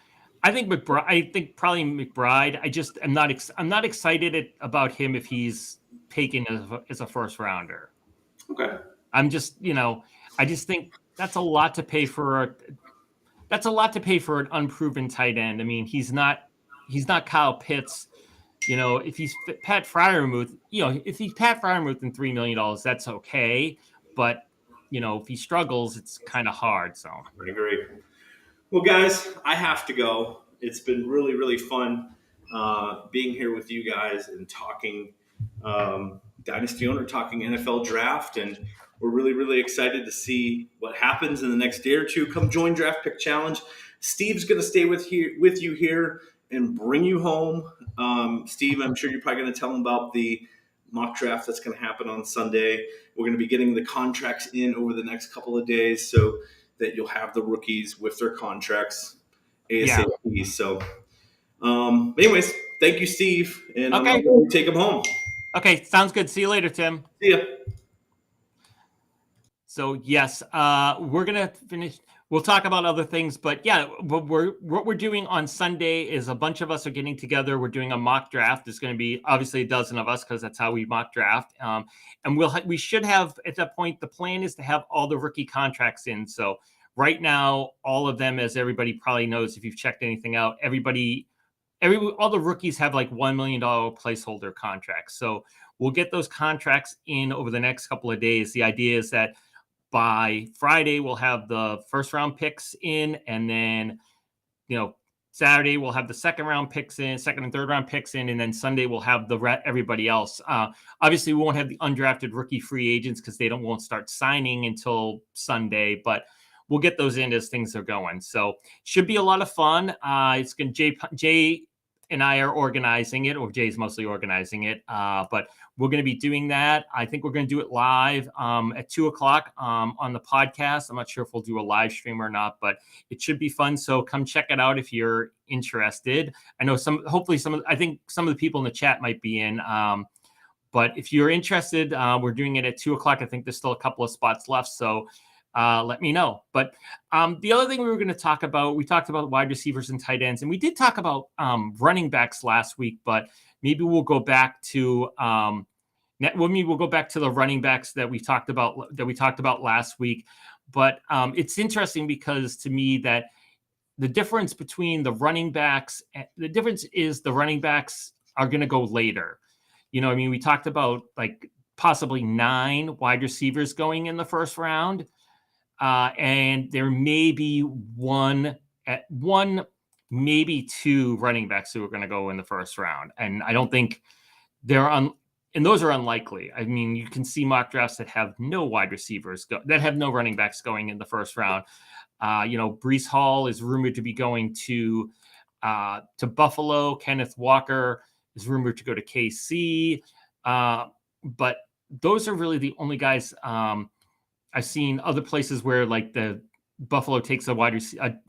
I think McBride. I think probably McBride. I'm not excited about him if he's taken as a first rounder. Okay. I'm just I just think that's a lot to pay for. That's a lot to pay for an unproven tight end. I mean, he's not Kyle Pitts. If he's Pat Freiermuth, if he's Pat Freiermuth and $3 million, that's okay. But if he struggles, it's kind of hard. So I agree. Well, guys, I have to go. It's been really, really fun being here with you guys and talking Dynasty Owner, talking NFL Draft, and we're really, really excited to see what happens in the next day or two. Come join Draft Pick Challenge. Steve's going to stay with you here and bring you home. Steve, I'm sure you're probably going to tell him about the mock draft that's going to happen on Sunday. We're going to be getting the contracts in over the next couple of days so that you'll have the rookies with their contracts ASAP. Yeah. So, anyways, thank you, Steve. And I'm going to take him home. Okay, sounds good. See you later, Tim. See ya. So, yes, we're going to finish. We'll talk about other things, but yeah, what we're doing on Sunday is a bunch of us are getting together. We're doing a mock draft. There's going to be obviously a dozen of us because that's how we mock draft. And we should have at that point. The plan is to have all the rookie contracts in. So right now, all of them, as everybody probably knows, if you've checked anything out, all the rookies have like $1 million placeholder contracts. So we'll get those contracts in over the next couple of days. The idea is that by Friday, we'll have the first round picks in, and then, Saturday we'll have the second and third round picks in, and then Sunday we'll have everybody else. Obviously, we won't have the undrafted rookie free agents because they won't start signing until Sunday, but we'll get those in as things are going. So should be a lot of fun. It's going Jay and I are organizing it, or Jay's mostly organizing it, but we're going to be doing that. I think we're going to do it live at 2:00 on the podcast. I'm not sure if we'll do a live stream or not, but it should be fun. So come check it out if you're interested. I know I think some of the people in the chat might be in, But if you're interested, we're doing it at 2:00. I think there's still a couple of spots left. So let me know. But the other thing we were going to talk about, we talked about wide receivers and tight ends, and we did talk about running backs last week, but maybe we'll go back to we'll go back to the running backs that we talked about last week. But it's interesting because to me that the difference between the running backs, the difference is the running backs are going to go later. I mean, we talked about like possibly 9 wide receivers going in the first round. And there may be one, maybe 2 running backs who are going to go in the first round. And I don't think and those are unlikely. I mean, you can see mock drafts that have no wide receivers that have no running backs going in the first round. Breece Hall is rumored to be going to Buffalo. Kenneth Walker is rumored to go to KC. But those are really the only guys I've seen. Other places where like the Buffalo takes a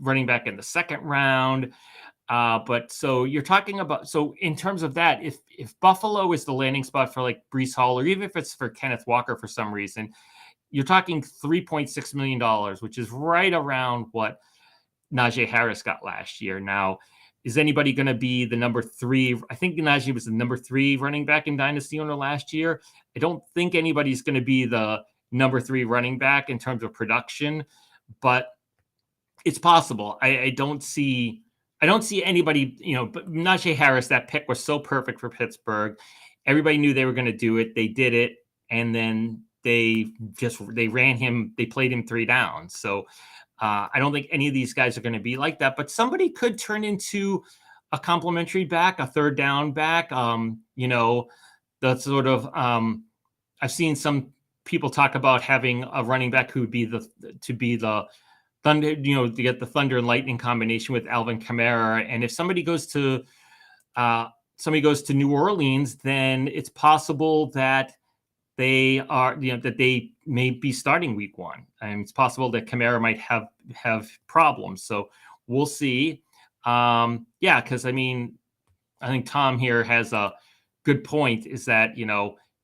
running back in the second round. But so you're talking about, so in terms of that, if Buffalo is the landing spot for like Breece Hall, or even if it's for Kenneth Walker for some reason, you're talking $3.6 million, which is right around what Najee Harris got last year. Now, is anybody going to be the number 3? I think Najee was the number 3 running back in Dynasty Owner last year. I don't think anybody's going to be the number 3 running back in terms of production, but it's possible. I don't see anybody, but Najee Harris, that pick was so perfect for Pittsburgh. Everybody knew they were going to do it. They did it. And then they ran him. They played him 3 downs. So I don't think any of these guys are going to be like that, but somebody could turn into a complimentary back, a third down back. The sort of, I've seen some people talk about having a running back who would be the Thunder, to get the Thunder and Lightning combination with Alvin Kamara. And if somebody goes to New Orleans, then it's possible that they are, that they may be starting week 1. And it's possible that Kamara might have problems. So we'll see. Because I mean, I think Tom here has a good point, is that,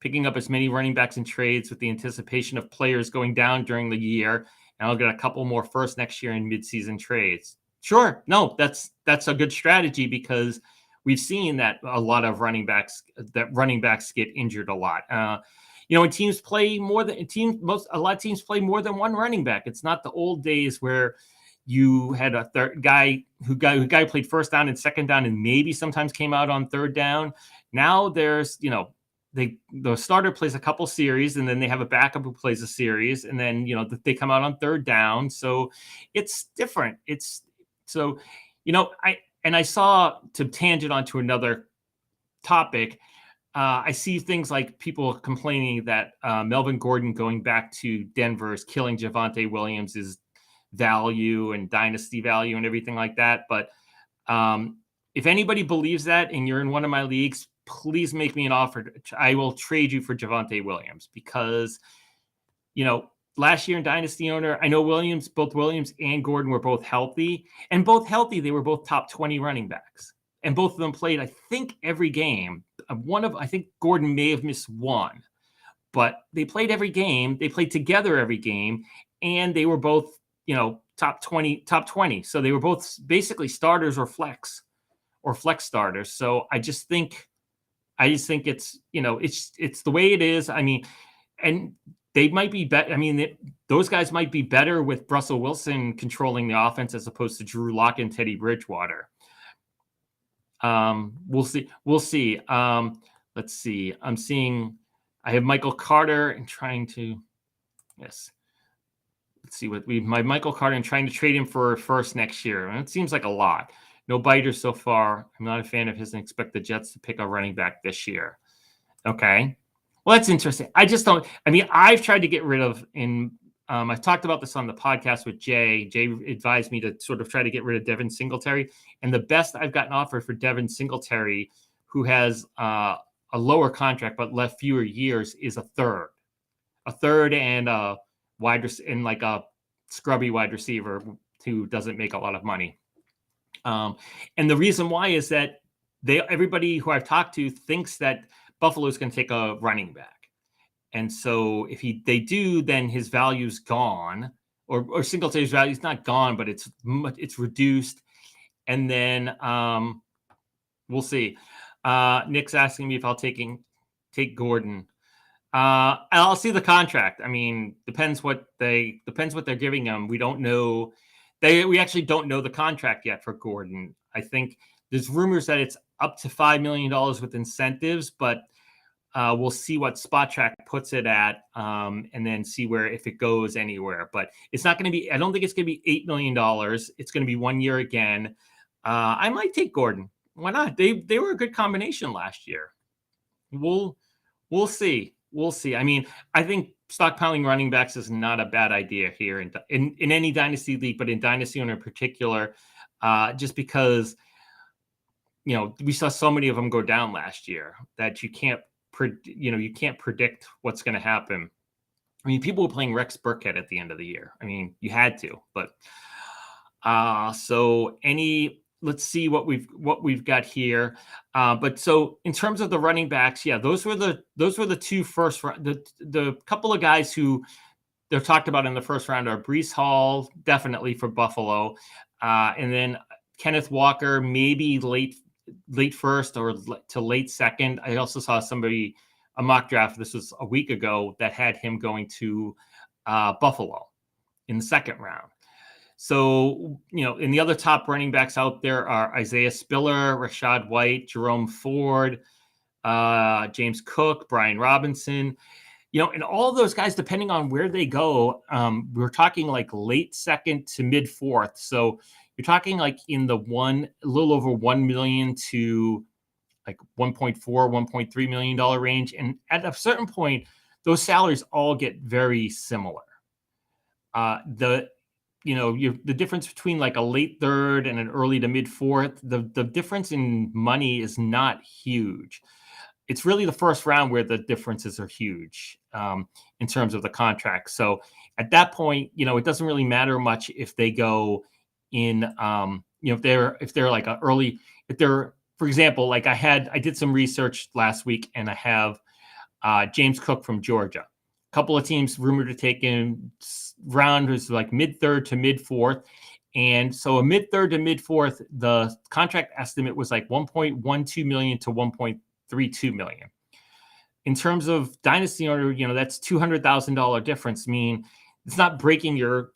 picking up as many running backs in trades with the anticipation of players going down during the year, and I'll get a couple more first next year in midseason trades. Sure. No, that's a good strategy, because we've seen that a lot of running backs get injured a lot. And teams play more than a lot of teams play more than one running back. It's not the old days where you had a third guy who played first down and second down and maybe sometimes came out on third down. Now there's, the starter plays a couple series, and then they have a backup who plays a series, and then, they come out on third down. So it's different. I saw, to tangent onto another topic, I see things like people complaining that Melvin Gordon going back to Denver is killing Javonte Williams' value and dynasty value and everything like that. But if anybody believes that and you're in one of my leagues, please make me an offer. I will trade you for Javonte Williams, because, last year in Dynasty Owner, I know both Williams and Gordon were both healthy, and both healthy. They were both top 20 running backs, and both of them played, I think, every game. I think Gordon may have missed one, but they played every game. They played together every game, and they were both, top 20. So they were both basically starters or flex starters. So I just think it's, it's the way it is. I mean, and they might be better. I mean, those guys might be better with Russell Wilson controlling the offense as opposed to Drew Lock and Teddy Bridgewater. We'll see. Let's see. I have Michael Carter and trying to, yes. Let's see my Michael Carter and trying to trade him for first next year. And it seems like a lot. No biters so far. I'm not a fan of his and expect the Jets to pick a running back this year. Okay. Well, that's interesting. I've tried to get rid of, I've talked about this on the podcast with Jay. Jay advised me to sort of try to get rid of Devin Singletary. And the best I've gotten offered for Devin Singletary, who has a lower contract but left fewer years, is a third and a like a scrubby wide receiver who doesn't make a lot of money. And the reason why is that everybody who I've talked to thinks that Buffalo's going to take a running back. And so if they do, then his value's gone, or Singletary's value's not gone, but it's reduced. And then we'll see. Nick's asking me if I'll take Gordon. I'll see the contract. I mean, depends what they're giving him. We don't know. We actually don't know the contract yet for Gordon. I think there's rumors that it's up to $5 million with incentives, but we'll see what Spot Track puts it at, and then see if it goes anywhere. But it's not going to be. I don't think it's going to be $8 million. It's going to be 1 year again. I might take Gordon. Why not? They were a good combination last year. We'll see. We'll see. I mean, I think stockpiling running backs is not a bad idea here in any dynasty league, but in Dynasty Owner in particular, just because we saw so many of them go down last year that you can't predict what's going to happen. I mean, people were playing Rex Burkhead at the end of the year. I mean, you had to, but let's see what we've got here. But so in terms of the running backs, yeah, those were the two first round. The couple of guys who they're talked about in the first round are Breece Hall, definitely for Buffalo, and then Kenneth Walker, maybe late first or to late second. I also saw a mock draft. This was a week ago that had him going to Buffalo in the second round. So, in the other top running backs out there are Isaiah Spiller, Rashad White, Jerome Ford, James Cook, Brian Robinson, and all those guys, depending on where they go, we're talking like late second to mid fourth. So you're talking like in the a little over 1 million to like 1.4, $1.3 million range. And at a certain point, those salaries all get very similar. The difference between like a late third and an early to mid fourth, the difference in money is not huge. It's really the first round where the differences are huge in terms of the contract. So at that point, it doesn't really matter much if they go in, if they're like a early, for example, like I did some research last week and I have James Cook from Georgia. A couple of teams rumored to take him. Round was like mid third to mid fourth. And so a mid third to mid fourth, the contract estimate was like 1.12 million to 1.32 million. In terms of Dynasty Owner, that's $200,000 difference. I mean, that's not breaking your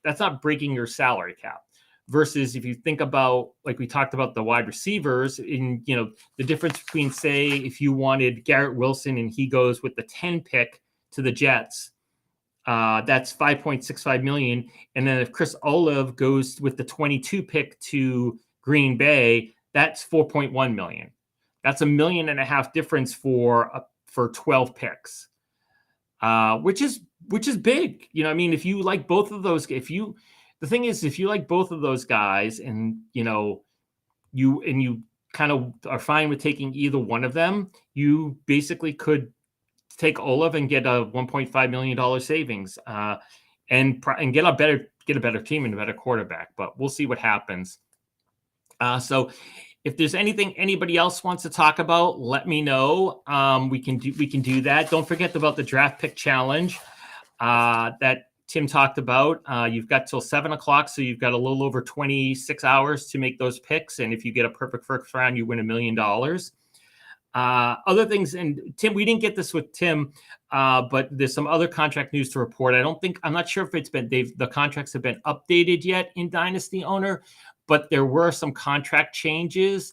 salary cap. Versus if you think about, like we talked about the wide receivers, the difference between, say, if you wanted Garrett Wilson and he goes with the 10 pick to the Jets, that's 5.65 million. And then if Chris Olave goes with the 22 pick to Green Bay, that's 4.1 million. That's $1.5 million difference for 12 picks, which is big. I mean, if you like both of those, the thing is, if you like both of those guys and, you kind of are fine with taking either one of them, you basically could take Olave and get a $1.5 million savings and get a better team and a better quarterback. But we'll see what happens. So if there's anything anybody else wants to talk about, let me know. We can do that. Don't forget about the draft pick challenge that Tim talked about. You've got till 7:00, so you've got a little over 26 hours to make those picks. And if you get a perfect first round, you win $1 million. Other things, and Tim, we didn't get this with Tim, but there's some other contract news to report. I'm not sure if the contracts have been updated yet in Dynasty Owner, but there were some contract changes.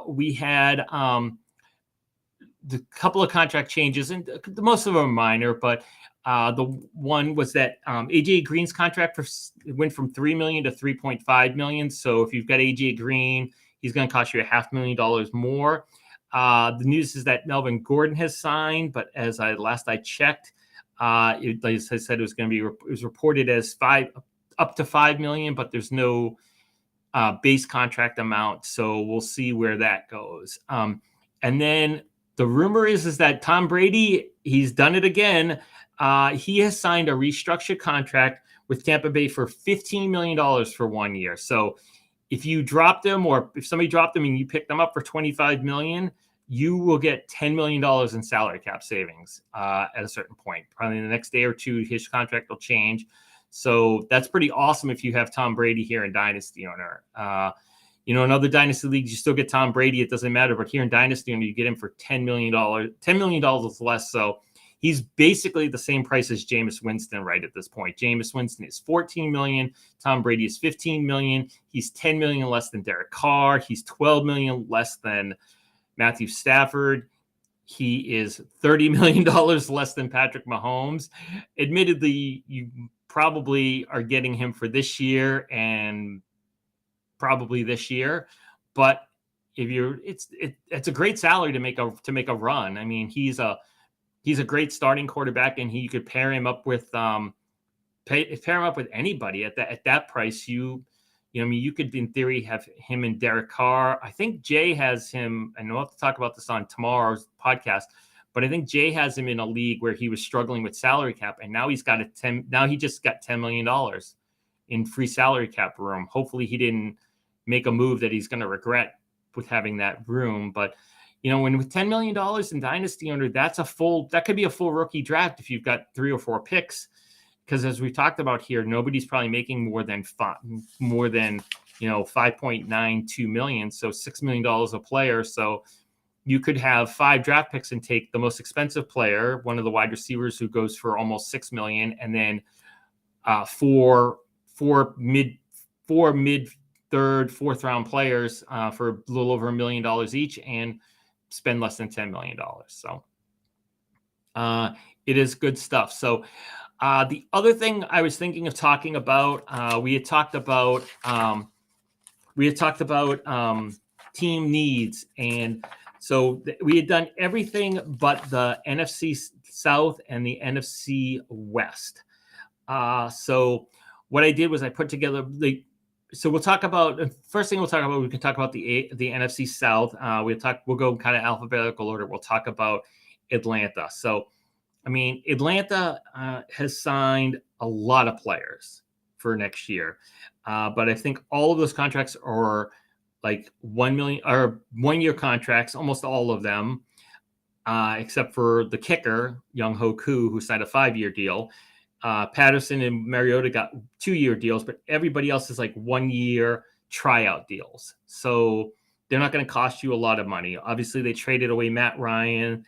We had the couple of contract changes, and most of them are minor, but the one was that AJ Green's contract went from $3 million to $3.5 million. So if you've got AJ Green, he's going to cost you $500,000 more. The news is that Melvin Gordon has signed, but as last I checked, like I said, it was reported as up to $5 million, but there's no base contract amount. So we'll see where that goes. And then the rumor is that Tom Brady, he's done it again. He has signed a restructured contract with Tampa Bay for $15 million for 1 year. So if you dropped him, or if somebody dropped him and you picked them up for $25 million, you will get $10 million in salary cap savings at a certain point. Probably in the next day or two, his contract will change. So that's pretty awesome if you have Tom Brady here in Dynasty Owner. In other Dynasty leagues, you still get Tom Brady. It doesn't matter. But here in Dynasty Owner, you get him for $10 million. $10 million less. So he's basically the same price as Jameis Winston right at this point. Jameis Winston is $14 million. Tom Brady is $15 million. He's $10 million less than Derek Carr. He's $12 million less than Matthew Stafford. He is $30 million less than Patrick Mahomes. Admittedly, you probably are getting him for this year and probably this year, but if it's a great salary to make a run. I mean, he's a great starting quarterback, and you could pair him up with anybody at that price. You could, in theory, have him and Derek Carr. I think Jay has him, and we'll have to talk about this on tomorrow's podcast, but I think Jay has him in a league where he was struggling with salary cap, and now he just got $10 million in free salary cap room. Hopefully he didn't make a move that he's going to regret with having that room. But, with $10 million in Dynasty Owner, that could be a full rookie draft if you've got 3 or 4 picks. Because as we talked about here, nobody's probably making more than $5.92 million, so $6 million a player. So you could have 5 draft picks and take the most expensive player, one of the wide receivers who goes for almost $6 million, and then four mid third, fourth round players for a little over $1 million each, and spend less than $10 million. So it is good stuff. So. The other thing I was thinking of talking about, we had talked about team needs, and so we had done everything but the NFC South and the NFC West. So what I did was I put together so we'll talk about first thing we can talk about the NFC South. We'll go kind of alphabetical order. We'll talk about Atlanta. So. I mean, Atlanta has signed a lot of players for next year, but I think all of those contracts are like $1 million or 1-year contracts, almost all of them, except for the kicker, Young-Ho Koo, who signed a 5-year deal. Patterson and Mariota got 2-year deals, but everybody else is like 1-year tryout deals. So they're not going to cost you a lot of money. Obviously, they traded away Matt Ryan.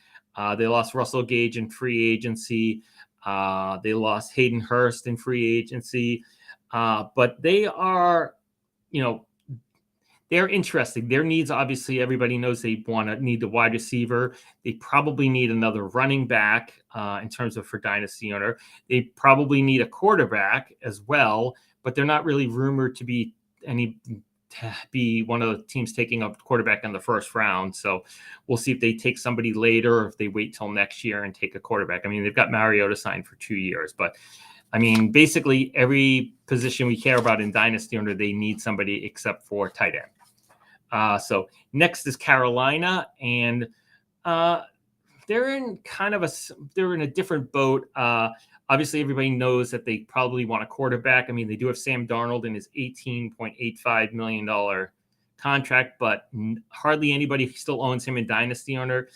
They lost Russell Gage in free agency. They lost Hayden Hurst in free agency. But they are, they're interesting. Their needs, obviously, everybody knows they need the wide receiver. They probably need another running back in terms of for Dynasty Owner. They probably need a quarterback as well, but they're not really rumored to be one of the teams taking a quarterback in the first round. So we'll see if they take somebody later or if they wait till next year and take a quarterback. I mean, they've got Mariota signed for 2 years, but I mean, basically every position we care about in Dynasty Owner, they need somebody except for tight end. So next is Carolina, and they're in a different boat. Obviously, everybody knows that they probably want a quarterback. I mean, they do have Sam Darnold in his $18.85 million contract, but hardly anybody still owns him in Dynasty Owner.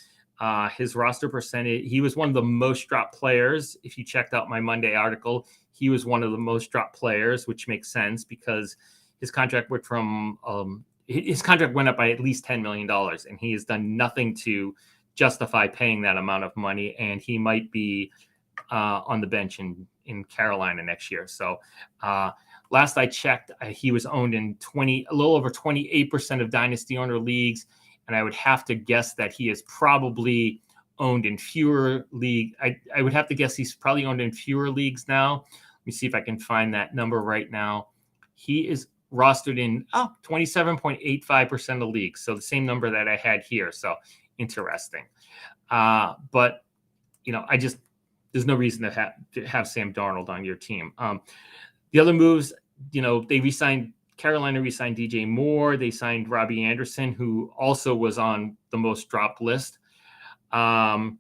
His roster percentage, he was one of the most dropped players. If you checked out my Monday article, he was one of the most dropped players, which makes sense because his contract went up by at least $10 million, and he has done nothing to justify paying that amount of money, and he might be on the bench in Carolina next year. So last I checked, he was owned in a little over 28% of Dynasty Owner leagues, and I would have to guess that he is probably owned in fewer leagues. I would have to guess he's probably owned in fewer leagues now. Let me see if I can find that number right now. He is rostered in 27.85% of leagues, so the same number that I had here. So interesting. But there's no reason to have Sam Darnold on your team. The other moves, Carolina re-signed DJ Moore. They signed Robbie Anderson, who also was on the most dropped list. And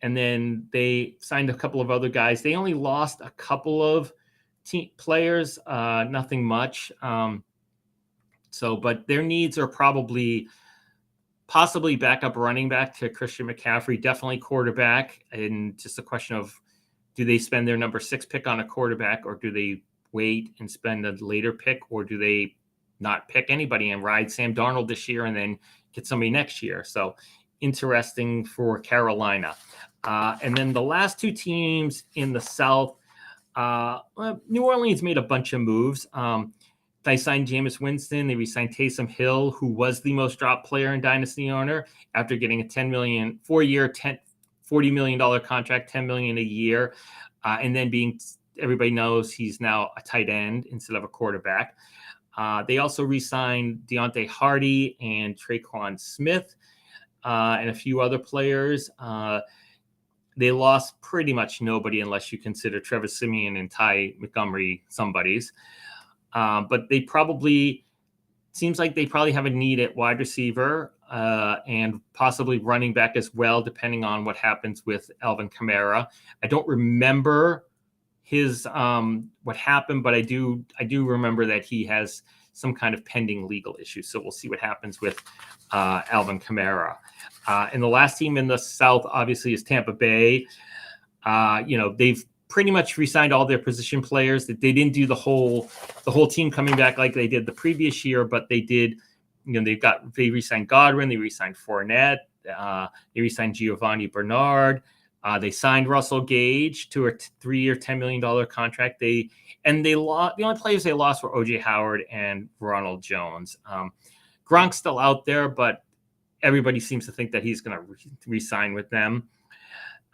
then they signed a couple of other guys. They only lost a couple of team players, nothing much. But their needs are probably possibly backup running back to Christian McCaffrey, definitely quarterback. And just a question of, do they spend their number 6 pick on a quarterback, or do they wait and spend a later pick, or do they not pick anybody and ride Sam Darnold this year and then get somebody next year? So interesting for Carolina. And then the last 2 teams in the South, New Orleans made a bunch of moves. They signed Jameis Winston. They re-signed Taysom Hill, who was the most dropped player in Dynasty Owner, after getting a $10 4-year, $40 million contract, $10 million a year, and then everybody knows he's now a tight end instead of a quarterback. They also re-signed Deontay Hardy and Traquan Smith, and a few other players. They lost pretty much nobody, unless you consider Trevor Siemian and Ty Montgomery somebodies. But seems like they probably have a need at wide receiver, and possibly running back as well, depending on what happens with Alvin Kamara. I don't remember his what happened, but I do remember that he has some kind of pending legal issue. So we'll see what happens with Alvin Kamara. And the last team in the South, obviously, is Tampa Bay. They've pretty much re-signed all their position players. That they didn't do the whole team coming back like they did the previous year, but they did. They re-signed Godwin, they re-signed Fournette, they re-signed Giovanni Bernard. They signed Russell Gage to a 3-year, $10 million contract. The only players they lost were OJ Howard and Ronald Jones. Gronk's still out there, but everybody seems to think that he's going to re-sign with them.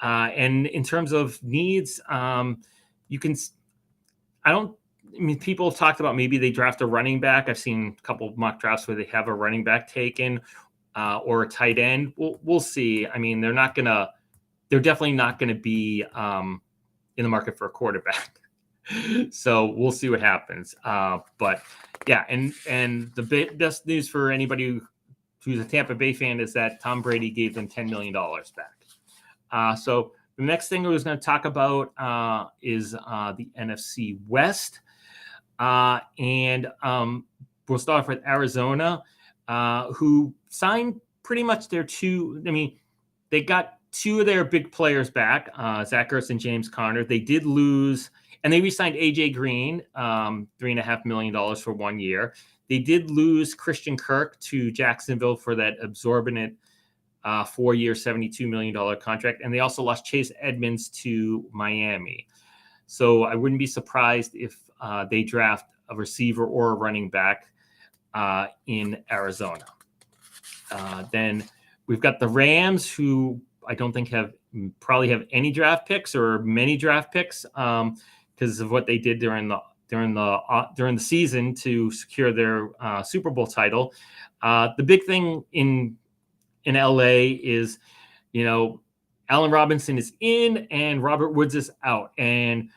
And in terms of needs, people have talked about maybe they draft a running back. I've seen a couple of mock drafts where they have a running back taken, or a tight end. We'll see. I mean, they're definitely not going to be in the market for a quarterback. So we'll see what happens. But yeah, and the best news for anybody who's a Tampa Bay fan is that Tom Brady gave them $10 million back. So the next thing I was going to talk about is the NFC West. And we'll start off with Arizona, who signed pretty much their they got 2 of their big players back, Zach Ertz and James Conner. They did lose, and they re-signed AJ Green, $3.5 million for 1 year. They did lose Christian Kirk to Jacksonville for that absorbent 4-year, $72 million contract. And they also lost Chase Edmonds to Miami. So I wouldn't be surprised if they draft a receiver or a running back in Arizona. Then we've got the Rams, who I don't think probably have any draft picks or many draft picks because of what they did during the season to secure their Super Bowl title. The big thing in LA is, Allen Robinson is in and Robert Woods is out. And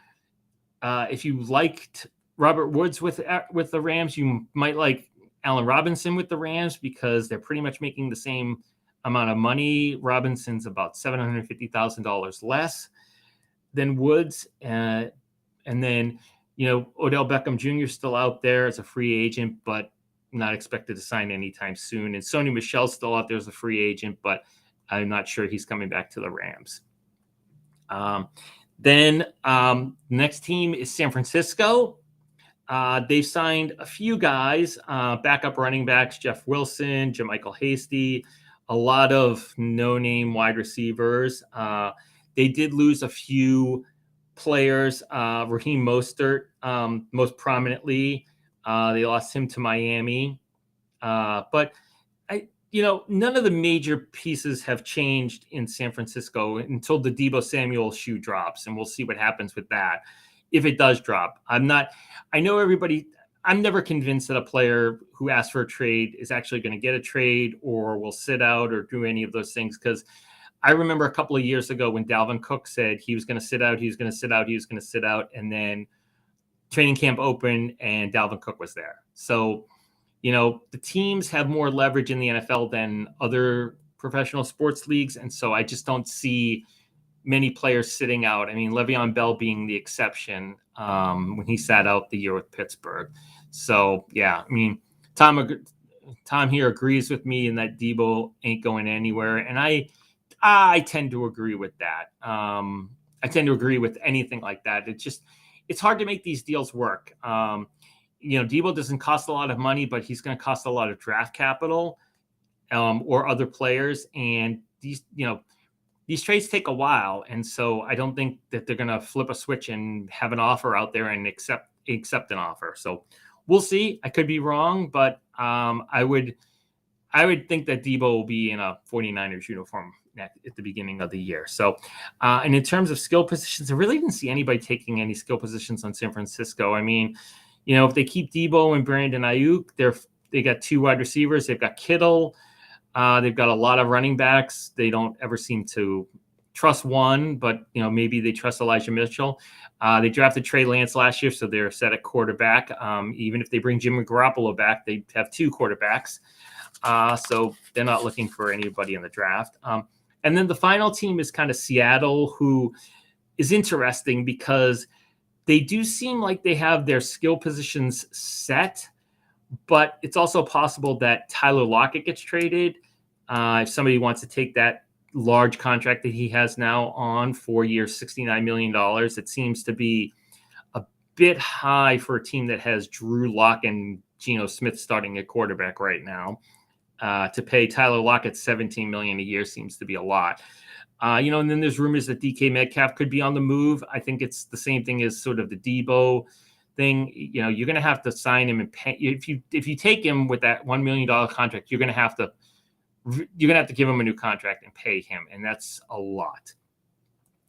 if you liked Robert Woods with the Rams, you might like Allen Robinson with the Rams because they're pretty much making the same amount of money. Robinson's about $750,000 less than Woods. And then, Odell Beckham Jr. is still out there as a free agent, but not expected to sign anytime soon. And Sony Michel's still out there as a free agent, but I'm not sure he's coming back to the Rams. Then next team is San Francisco. They've signed a few guys, backup running backs, Jeff Wilson, JaMychal Hasty, a lot of no-name wide receivers. They did lose a few players, Raheem Mostert, most prominently. They lost him to Miami. But none of the major pieces have changed in San Francisco until the Deebo Samuel shoe drops, and we'll see what happens with that. If it does drop, I'm never convinced that a player who asks for a trade is actually going to get a trade or will sit out or do any of those things. Because I remember a couple of years ago when Dalvin Cook said he was going to sit out, and then training camp opened and Dalvin Cook was there. So, the teams have more leverage in the NFL than other professional sports leagues. And so I just don't see many players sitting out. I mean, Le'Veon Bell being the exception when he sat out the year with Pittsburgh. So, yeah, I mean, Tom here agrees with me in that Debo ain't going anywhere, and I tend to agree with that. I tend to agree with anything like that. It's hard to make these deals work. Debo doesn't cost a lot of money, but he's going to cost a lot of draft capital or other players, and these trades take a while, and so I don't think that they're going to flip a switch and have an offer out there and accept an offer. So we'll see. I could be wrong, but I would think that Debo will be in a 49ers uniform at the beginning of the year. So, and in terms of skill positions, I really didn't see anybody taking any skill positions on San Francisco. I mean, if they keep Debo and Brandon Ayuk, they got 2 wide receivers. They've got Kittle. They've got a lot of running backs. They don't ever seem to trust one, but maybe they trust Elijah Mitchell. They drafted Trey Lance last year, so they're set at quarterback. Even if they bring Jimmy Garoppolo back, they have 2 quarterbacks. So they're not looking for anybody in the draft. And then the final team is kind of Seattle, who is interesting because they do seem like they have their skill positions set, but it's also possible that Tyler Lockett gets traded. If somebody wants to take that large contract that he has now on 4 years, $69 million, it seems to be a bit high for a team that has Drew Lock and Geno Smith starting at quarterback right now. To pay Tyler Lockett $17 million a year seems to be a lot. And then there's rumors that DK Metcalf could be on the move. I think it's the same thing as sort of the Debo thing. You're going to have to sign him and pay. If you take him with that $1 million contract, you're going to have to give him a new contract and pay him, and that's a lot.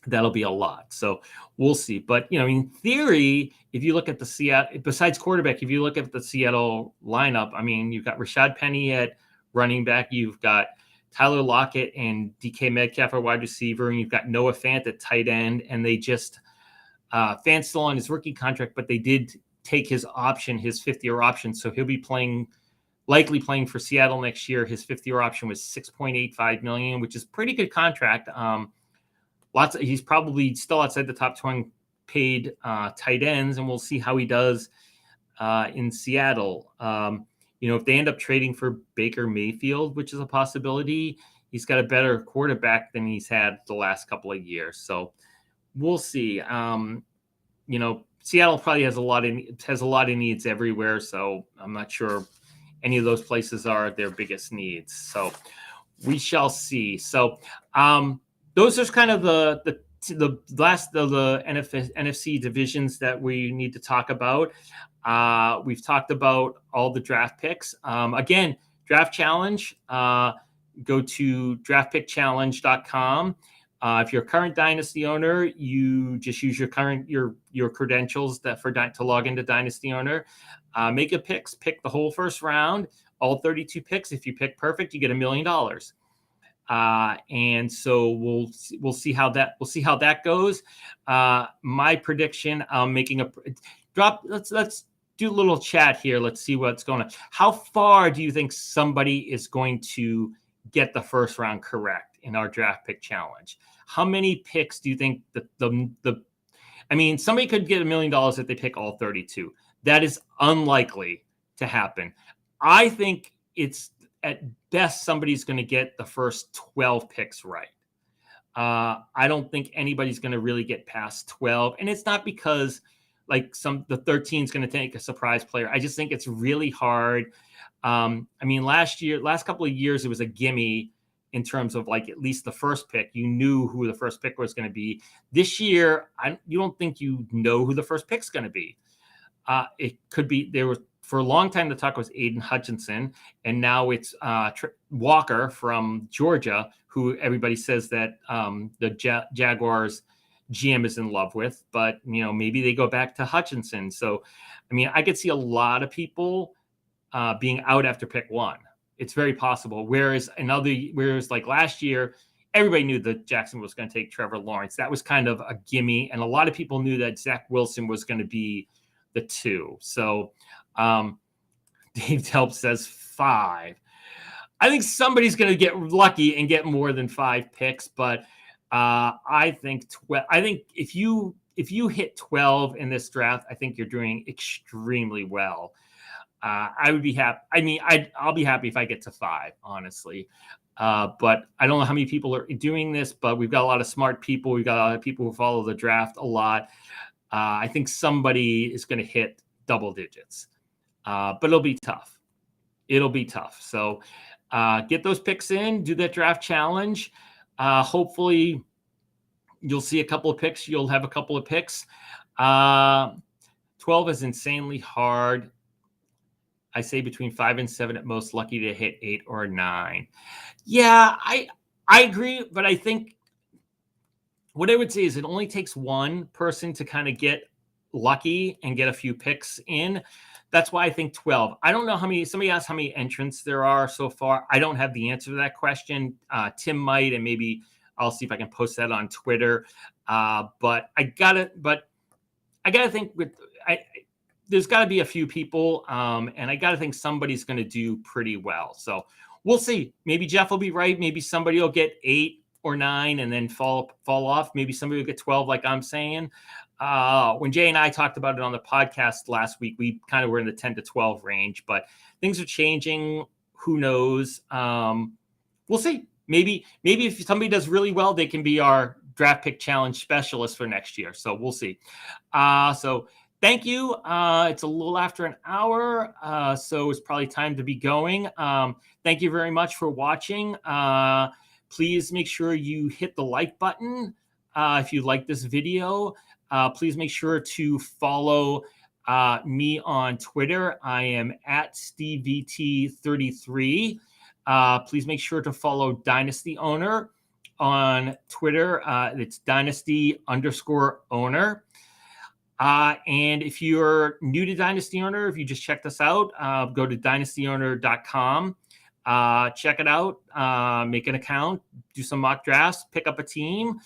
That'll be a lot. So we'll see. But in theory, if you look at the Seattle, besides quarterback, if you look at the Seattle lineup, I mean, you've got Rashad Penny at running back, you've got Tyler Lockett and DK Metcalf at wide receiver, and you've got Noah Fant at tight end, and they just Fant's still on his rookie contract, but they did take his option, his 5th-year option, so he'll be likely playing for Seattle next year. His 5th-year option was $6.85 million, which is a pretty good contract. He's probably still outside the top 20 paid tight ends, and we'll see how he does in Seattle. If they end up trading for Baker Mayfield, which is a possibility, he's got a better quarterback than he's had the last couple of years. So we'll see. Seattle probably has a lot of needs everywhere. So I'm not sure any of those places are their biggest needs. So we shall see. So those are kind of the last of the NFC divisions that we need to talk about. We've talked about all the draft picks. Again, draft challenge, go to draftpickchallenge.com. If you're a current Dynasty owner, you just use your credentials to log into Dynasty Owner. Make a picks, pick the whole first round, all 32 picks. If you pick perfect, you get $1 million. And so we'll see how that goes. My prediction, I'm making a drop. Let's do a little chat here. Let's see what's going on. How far do you think somebody is going to get the first round correct in our draft pick challenge? How many picks do you think somebody could get $1 million if they pick all 32. That is unlikely to happen. I think it's at best somebody's going to get the first 12 picks right. I don't think anybody's going to really get past 12. And it's not because the 13 is going to take a surprise player. I just think it's really hard. Last couple of years, it was a gimme in terms of at least the first pick. You knew who the first pick was going to be. This year, you don't think you know who the first pick's going to be. It could be for a long time, the talk was Aiden Hutchinson, and now it's Walker from Georgia, who everybody says that the Jaguars GM is in love with, but maybe they go back to Hutchinson. So, I could see a lot of people being out after pick 1. It's very possible. Whereas last year, everybody knew that Jackson was going to take Trevor Lawrence. That was kind of a gimme, and a lot of people knew that Zach Wilson was going to be the 2. So Dave Delp says 5. I think somebody's going to get lucky and get more than 5 picks, but I think if you hit 12 in this draft, I think you're doing extremely well. I would be happy. I mean, I'll be happy if I get to 5, honestly. But I don't know how many people are doing this, but we've got a lot of smart people. We've got a lot of people who follow the draft a lot. I think somebody is going to hit double digits, but it'll be tough. It'll be tough. So get those picks in, do that draft challenge. Hopefully you'll see a couple of picks. You'll have a couple of picks. 12 is insanely hard. I say between 5 and 7 at most, lucky to hit 8 or 9. Yeah, I agree, but I think what I would say is it only takes one person to kind of get lucky and get a few picks in. That's why I think 12. I don't know how many, somebody asked how many entrants there are so far. I don't have the answer to that question. Tim might, and maybe I'll see if I can post that on Twitter. But I gotta think there's got to be a few people, and I got to think somebody's going to do pretty well. So we'll see. Maybe Jeff will be right. Maybe somebody will get 8 or 9 and then fall off. Maybe somebody will get 12, like I'm saying. When Jay and I talked about it on the podcast last week, we kind of were in the 10 to 12 range, but things are changing. Who knows? We'll see. Maybe if somebody does really well, they can be our draft pick challenge specialist for next year. So we'll see. So thank you. It's a little after an hour, so it's probably time to be going. Thank you very much for watching. Please make sure you hit the like button if you like this video. Please make sure to follow me on Twitter. I am at SteveVT33. Please make sure to follow Dynasty Owner on Twitter. It's Dynasty_owner. And if you're new to Dynasty Owner, if you just checked us out, go to dynastyowner.com. Check it out, make an account, do some mock drafts, pick up a team,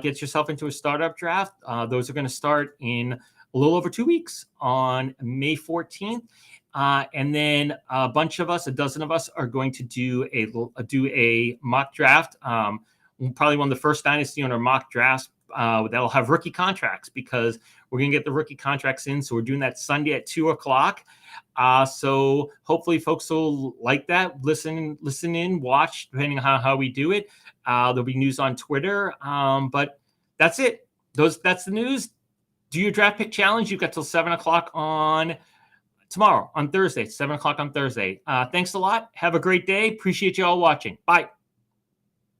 get yourself into a startup draft. Those are going to start in a little over 2 weeks on May 14th. And then a bunch of us, a dozen of us, are going to do a mock draft. Probably one of the first Dynasty Owner mock drafts that'll have rookie contracts, because we're going to get the rookie contracts in. So we're doing that Sunday at 2:00. So hopefully folks will like that. Listen in, watch, depending on how we do it. There'll be news on Twitter. But that's it. That's the news. Do your draft pick challenge. You've got till 7:00 on tomorrow, on Thursday, 7:00 on Thursday. Thanks a lot. Have a great day. Appreciate you all watching. Bye.